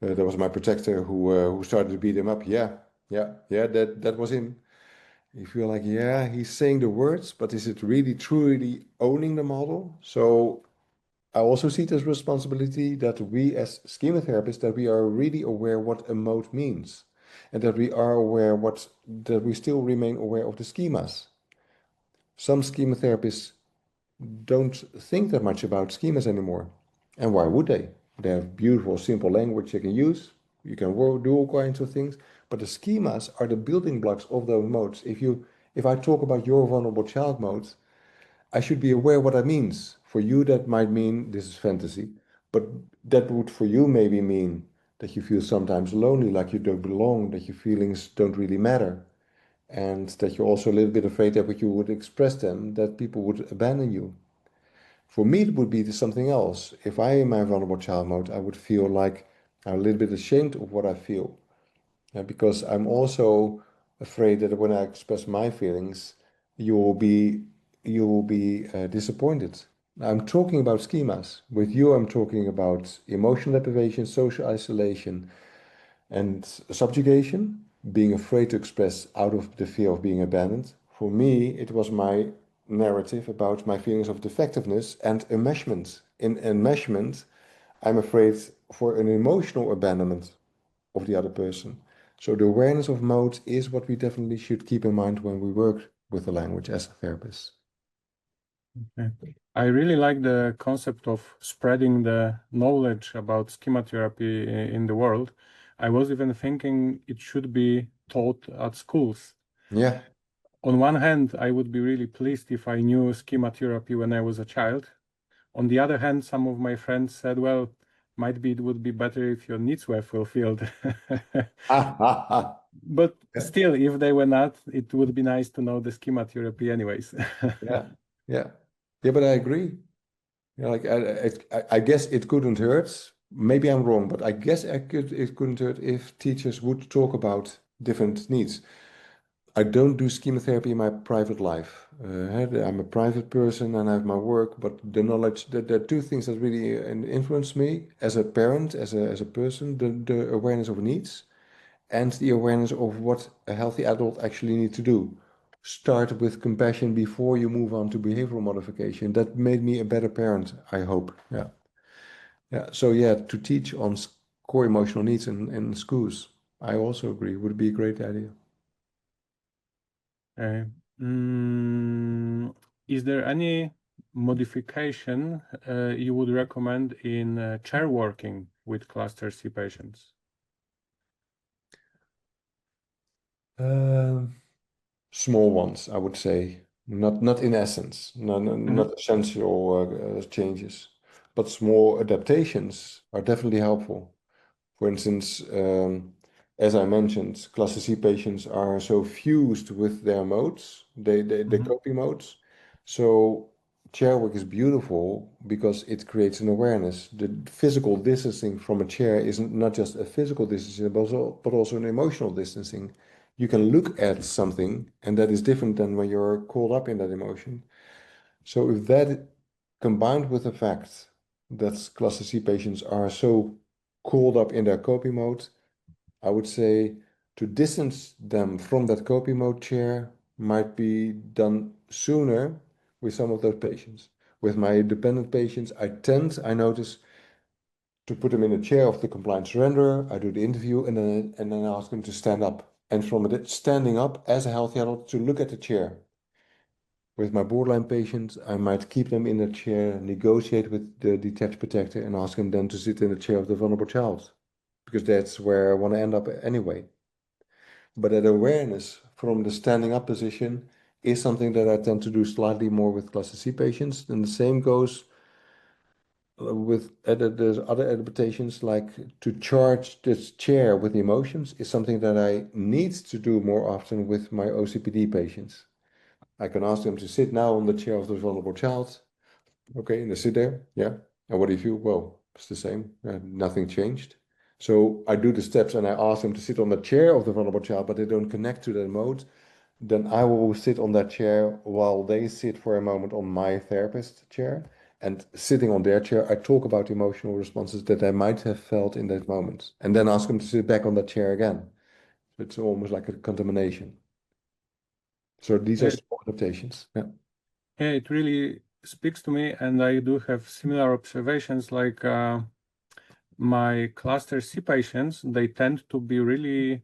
That was my protector who started to beat him up. Yeah, that was him. You feel like, yeah, he's saying the words, but is it really truly owning the model? So I also see it as responsibility that we as schema therapists, that we are really aware what a mode means. And that we are aware that we still remain aware of the schemas. Some schema therapists don't think that much about schemas anymore. And why would they? They have beautiful, simple language they can use. You can do all kinds of things. But the schemas are the building blocks of those modes. If I talk about your vulnerable child mode, I should be aware what that means. For you, that might mean this is fantasy. But that would for you maybe mean that you feel sometimes lonely, like you don't belong, that your feelings don't really matter. And that you're also a little bit afraid that when you would express them, that people would abandon you. For me, it would be something else. If I am in my vulnerable child mode, I would feel like I'm a little bit ashamed of what I feel. Because I'm also afraid that when I express my feelings, you will be disappointed. I'm talking about schemas. With you, I'm talking about emotional deprivation, social isolation, and subjugation, being afraid to express out of the fear of being abandoned. For me, it was my narrative about my feelings of defectiveness and enmeshment. In enmeshment, I'm afraid for an emotional abandonment of the other person. So the awareness of modes is what we definitely should keep in mind when we work with the language as a therapist. Okay. I really like the concept of spreading the knowledge about schema therapy in the world. I was even thinking it should be taught at schools. Yeah. On one hand, I would be really pleased if I knew schema therapy when I was a child. On the other hand, some of my friends said, well, might be it would be better if your needs were fulfilled. But still, if they were not, it would be nice to know the schema therapy anyways. Yeah. Yeah. Yeah, but I agree. Yeah, like I guess it couldn't hurt. Maybe I'm wrong, but I guess it couldn't hurt if teachers would talk about different needs. I don't do schematherapy in my private life. I'm a private person and I have my work, but the knowledge that there are two things that really influence me as a parent, as a person, the awareness of needs and the awareness of what a healthy adult actually needs to do. Start with compassion before you move on to behavioral modification. That made me a better parent, I hope. Yeah. Yeah. So yeah, to teach on core emotional needs in schools, I also agree, would be a great idea. Okay. Is there any modification you would recommend in chair working with cluster C patients? Small ones, I would say. Not in essence, not essential changes, but small adaptations are definitely helpful. For instance, as I mentioned, cluster C patients are so fused with their modes, the coping modes. So chair work is beautiful because it creates an awareness. The physical distancing from a chair isn't not just a physical distancing, but also an emotional distancing. You can look at something, and that is different than when you're caught up in that emotion. So if that combined with the fact that cluster C patients are so caught up in their coping mode, I would say to distance them from that coping mode chair might be done sooner with some of those patients. With my dependent patients, I notice, to put them in a chair of the compliant surrenderer. I do the interview and then I ask them to stand up. And from it, standing up as a healthy adult to look at the chair. With my borderline patients, I might keep them in a chair, negotiate with the detached protector, and ask them then to sit in the chair of the vulnerable child, because that's where I want to end up anyway. But that awareness from the standing up position is something that I tend to do slightly more with cluster C patients. And the same goes with there's other adaptations, like to charge this chair with emotions is something that I need to do more often with my OCPD patients. I can ask them to sit now on the chair of the vulnerable child. Okay, and they sit there. Yeah. And what do you feel? Well, it's the same. Nothing changed. So I do the steps and I ask them to sit on the chair of the vulnerable child, but they don't connect to that mode. Then I will sit on that chair while they sit for a moment on my therapist chair. And sitting on their chair, I talk about the emotional responses that they might have felt in that moment. And then ask them to sit back on that chair again. So it's almost like a contamination. So these are small adaptations. Yeah. Yeah, it really speaks to me, and I do have similar observations. Like my cluster C patients, they tend to be really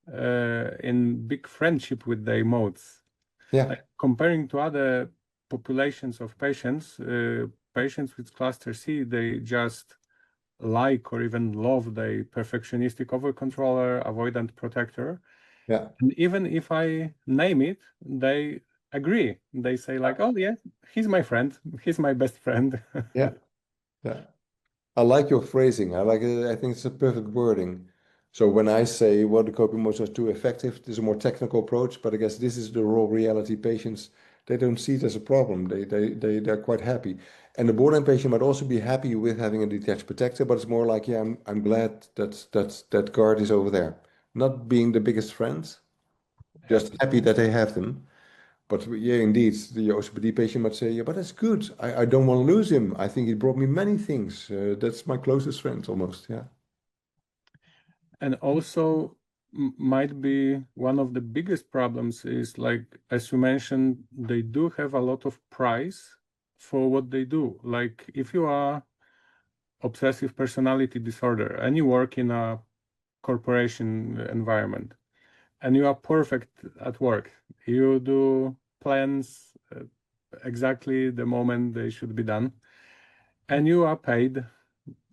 in big friendship with their modes. Yeah. Like, comparing to other populations of patients, patients with cluster C, they just like or even love the perfectionistic over-controller, avoidant protector. Yeah. And even if I name it, they agree. They say like, oh yeah, he's my friend. He's my best friend. Yeah. Yeah. I like your phrasing. I like it. I think it's a perfect wording. So when I say, well, the coping modes are too effective, there's a more technical approach, but I guess this is the raw reality. Patients, they don't see it as a problem. They're quite happy. And the borderline patient might also be happy with having a detached protector, but it's more like, yeah, I'm glad that guard is over there. Not being the biggest friend, just happy that they have them. But yeah, indeed, the OCPD patient might say, yeah, but that's good. I don't want to lose him. I think he brought me many things. That's my closest friend almost. Yeah. And also might be one of the biggest problems is, like, as you mentioned, they do have a lot of price for what they do. Like if you are obsessive personality disorder and you work in a corporation environment and you are perfect at work, you do plans exactly the moment they should be done, and you are paid,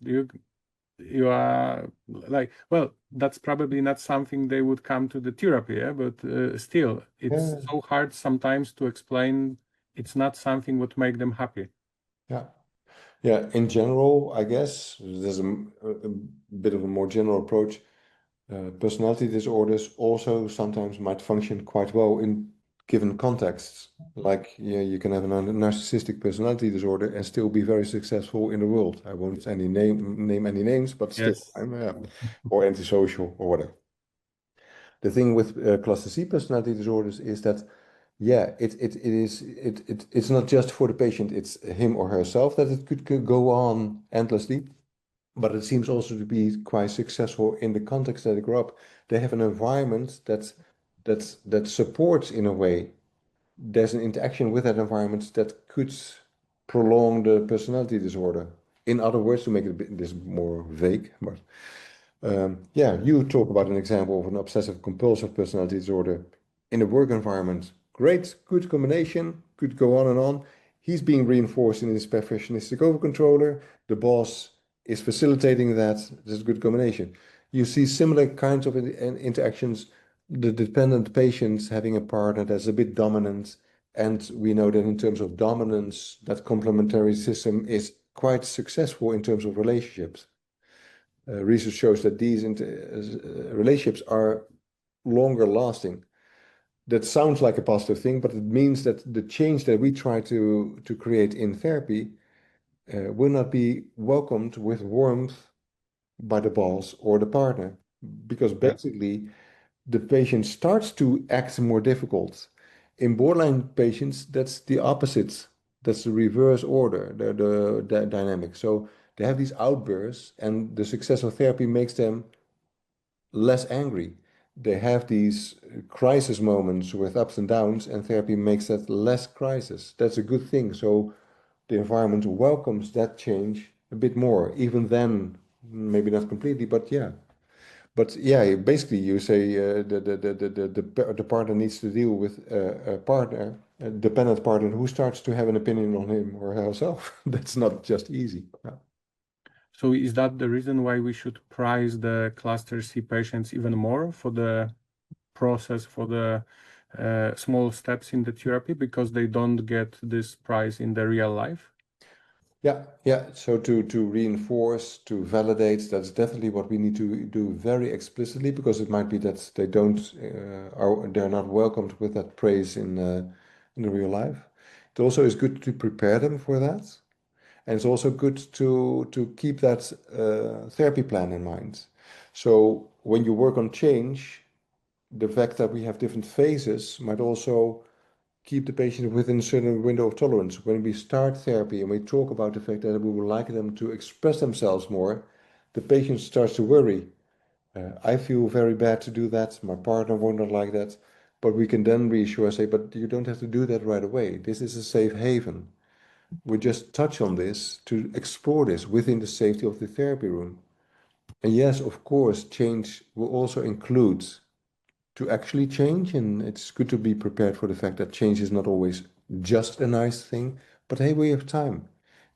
you are like, well, that's probably not something they would come to the therapy, yeah? But still, it's Yeah. so hard sometimes to explain. It's not something would make them happy. Yeah. Yeah. In general, I guess there's a bit of a more general approach. Personality disorders also sometimes might function quite well in given contexts. Like, yeah, you can have a narcissistic personality disorder and still be very successful in the world. I won't name any names, but still, Yes. or antisocial or whatever. The thing with cluster C personality disorders is that, yeah, it's not just for the patient, it's him or herself that it could go on endlessly, but it seems also to be quite successful in the context that they grow up. They have an environment that supports in a way. There's an interaction with that environment that could prolong the personality disorder. In other words, to make it this more vague, but yeah, you talk about an example of an obsessive compulsive personality disorder in a work environment. Great, good combination, could go on and on. He's being reinforced in his perfectionistic overcontroller. The boss is facilitating that. This is a good combination. You see similar kinds of interactions. The dependent patients having a partner that's a bit dominant. And we know that in terms of dominance, that complementary system is quite successful in terms of relationships. Research shows that these relationships are longer lasting. That sounds like a positive thing, but it means that the change that we try to create in therapy will not be welcomed with warmth by the boss or the partner, because basically the patient starts to act more difficult. In borderline patients, that's the opposite. That's the reverse order, the dynamic. So they have these outbursts, and the success of therapy makes them less angry. They have these crisis moments with ups and downs, and therapy makes that less crisis. That's a good thing. So the environment welcomes that change a bit more, even then, maybe not completely, but yeah. But yeah, basically you say the partner needs to deal with a partner, a dependent partner who starts to have an opinion on him or herself. That's not just easy. Yeah. So is that the reason why we should prize the cluster C patients even more for the process, for the small steps in the therapy, because they don't get this prize in the real life? Yeah. So to reinforce, to validate, that's definitely what we need to do very explicitly, because it might be that they're not welcomed with that praise in the real life. It also is good to prepare them for that, and it's also good to keep that therapy plan in mind. So when you work on change, the fact that we have different phases might also keep the patient within a certain window of tolerance. When we start therapy and we talk about the fact that we would like them to express themselves more, the patient starts to worry. I feel very bad to do that. My partner won't not like that. But we can then reassure, say, but you don't have to do that right away. This is a safe haven. We just touch on this to explore this within the safety of the therapy room. And yes, of course, change will also include to actually change, and it's good to be prepared for the fact that change is not always just a nice thing, but hey, we have time.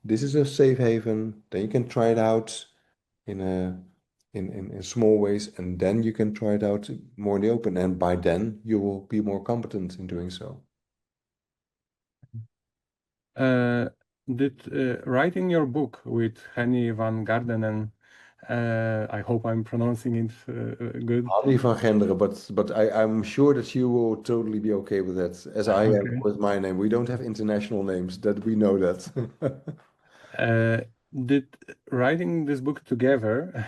This is a safe haven. Then you can try it out in small ways, and then you can try it out more in the open, and by then you will be more competent in doing so. Did writing your book with Henny van Garderen, and I hope I'm pronouncing it good. Hanny van Genderen, but I'm sure that you will totally be okay with that, as I am with my name. We don't have international names, that we know that. Did writing this book together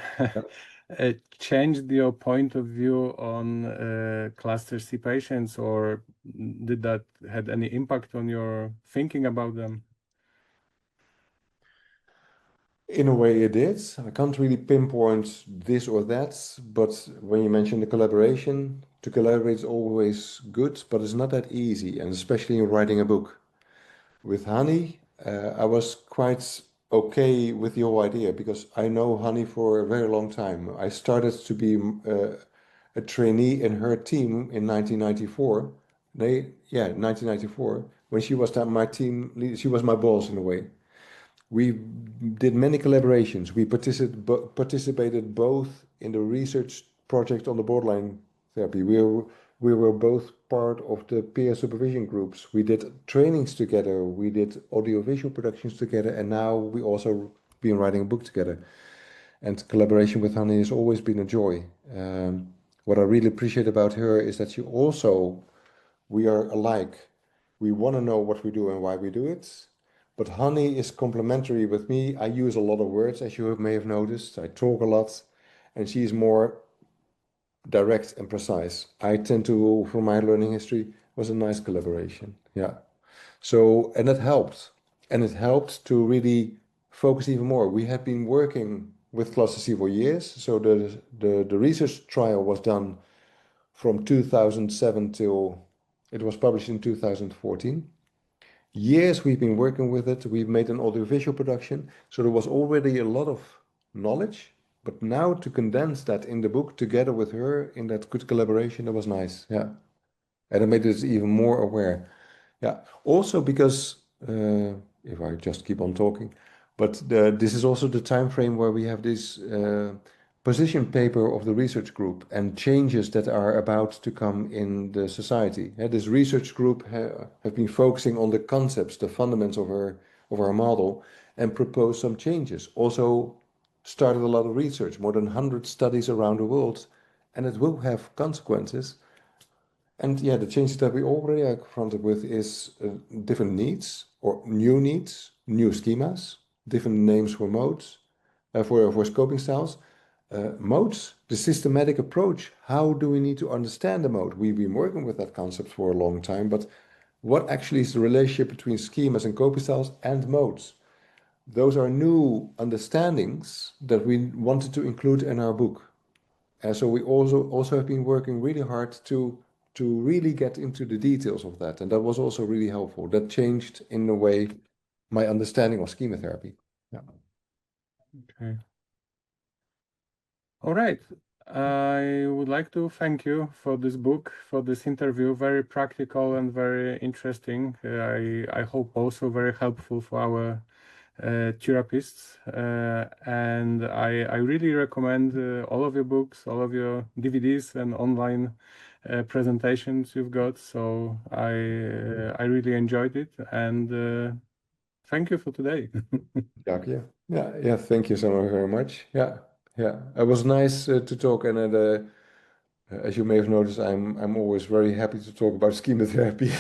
change your point of view on cluster C patients, or did that had any impact on your thinking about them? In a way, it did. I can't really pinpoint this or that, but when you mention the collaboration, to collaborate is always good, but it's not that easy, and especially in writing a book. With Honey, I was quite okay with the whole idea because I know Honey for a very long time. I started to be a trainee in her team in 1994. 1994, when she was my team leader, she was my boss in a way. We did many collaborations. We participated both in the research project on the borderline therapy. We were both part of the peer supervision groups. We did trainings together. We did audiovisual productions together. And now we also been writing a book together. And collaboration with Hanni has always been a joy. What I really appreciate about her is that she also We are alike. We want to know what we do and why we do it. But honey is complementary with me. I use a lot of words, as you may have noticed. I talk a lot, and she is more direct and precise. I tend to, from my learning history, was a nice collaboration. Yeah. So, and it helped. And it helped to really focus even more. We had been working with Cluster C for years. So the research trial was done from 2007 till it was published in 2014. Years we've been working with it. We've made an audiovisual production. So there was already a lot of knowledge. But now to condense that in the book together with her in that good collaboration, that was nice. Yeah. And it made us even more aware. Yeah. Also because, if I just keep on talking, but this is also the time frame where we have this position paper of the research group and changes that are about to come in the society. This research group have been focusing on the concepts, the fundamentals of our model, and proposed some changes. Also started a lot of research, more than 100 studies around the world, and it will have consequences. And yeah, the changes that we already are confronted with is different needs or new needs, new schemas, different names for modes, for scoping styles. Modes, the systematic approach. How do we need to understand the mode? We've been working with that concept for a long time, but what actually is the relationship between schemas and coping styles and modes? Those are new understandings that we wanted to include in our book. And so we also have been working really hard to really get into the details of that. And that was also really helpful. That changed in a way my understanding of schema therapy. Yeah. Okay. All right. I would like to thank you for this book, for this interview. Very practical and very interesting. I hope also very helpful for our therapists. And I really recommend all of your books, all of your DVDs and online presentations you've got. So I really enjoyed it, and thank you for today. Yeah. Thank you so very much. Yeah. It was nice to talk, and as you may have noticed, I'm always very happy to talk about schema therapy.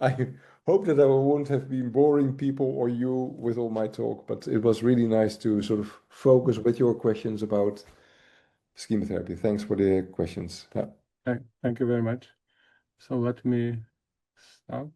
I hope that I won't have been boring people or you with all my talk, but it was really nice to sort of focus with your questions about schema therapy. Thanks for the questions. Yeah. Thank you very much. So let me start.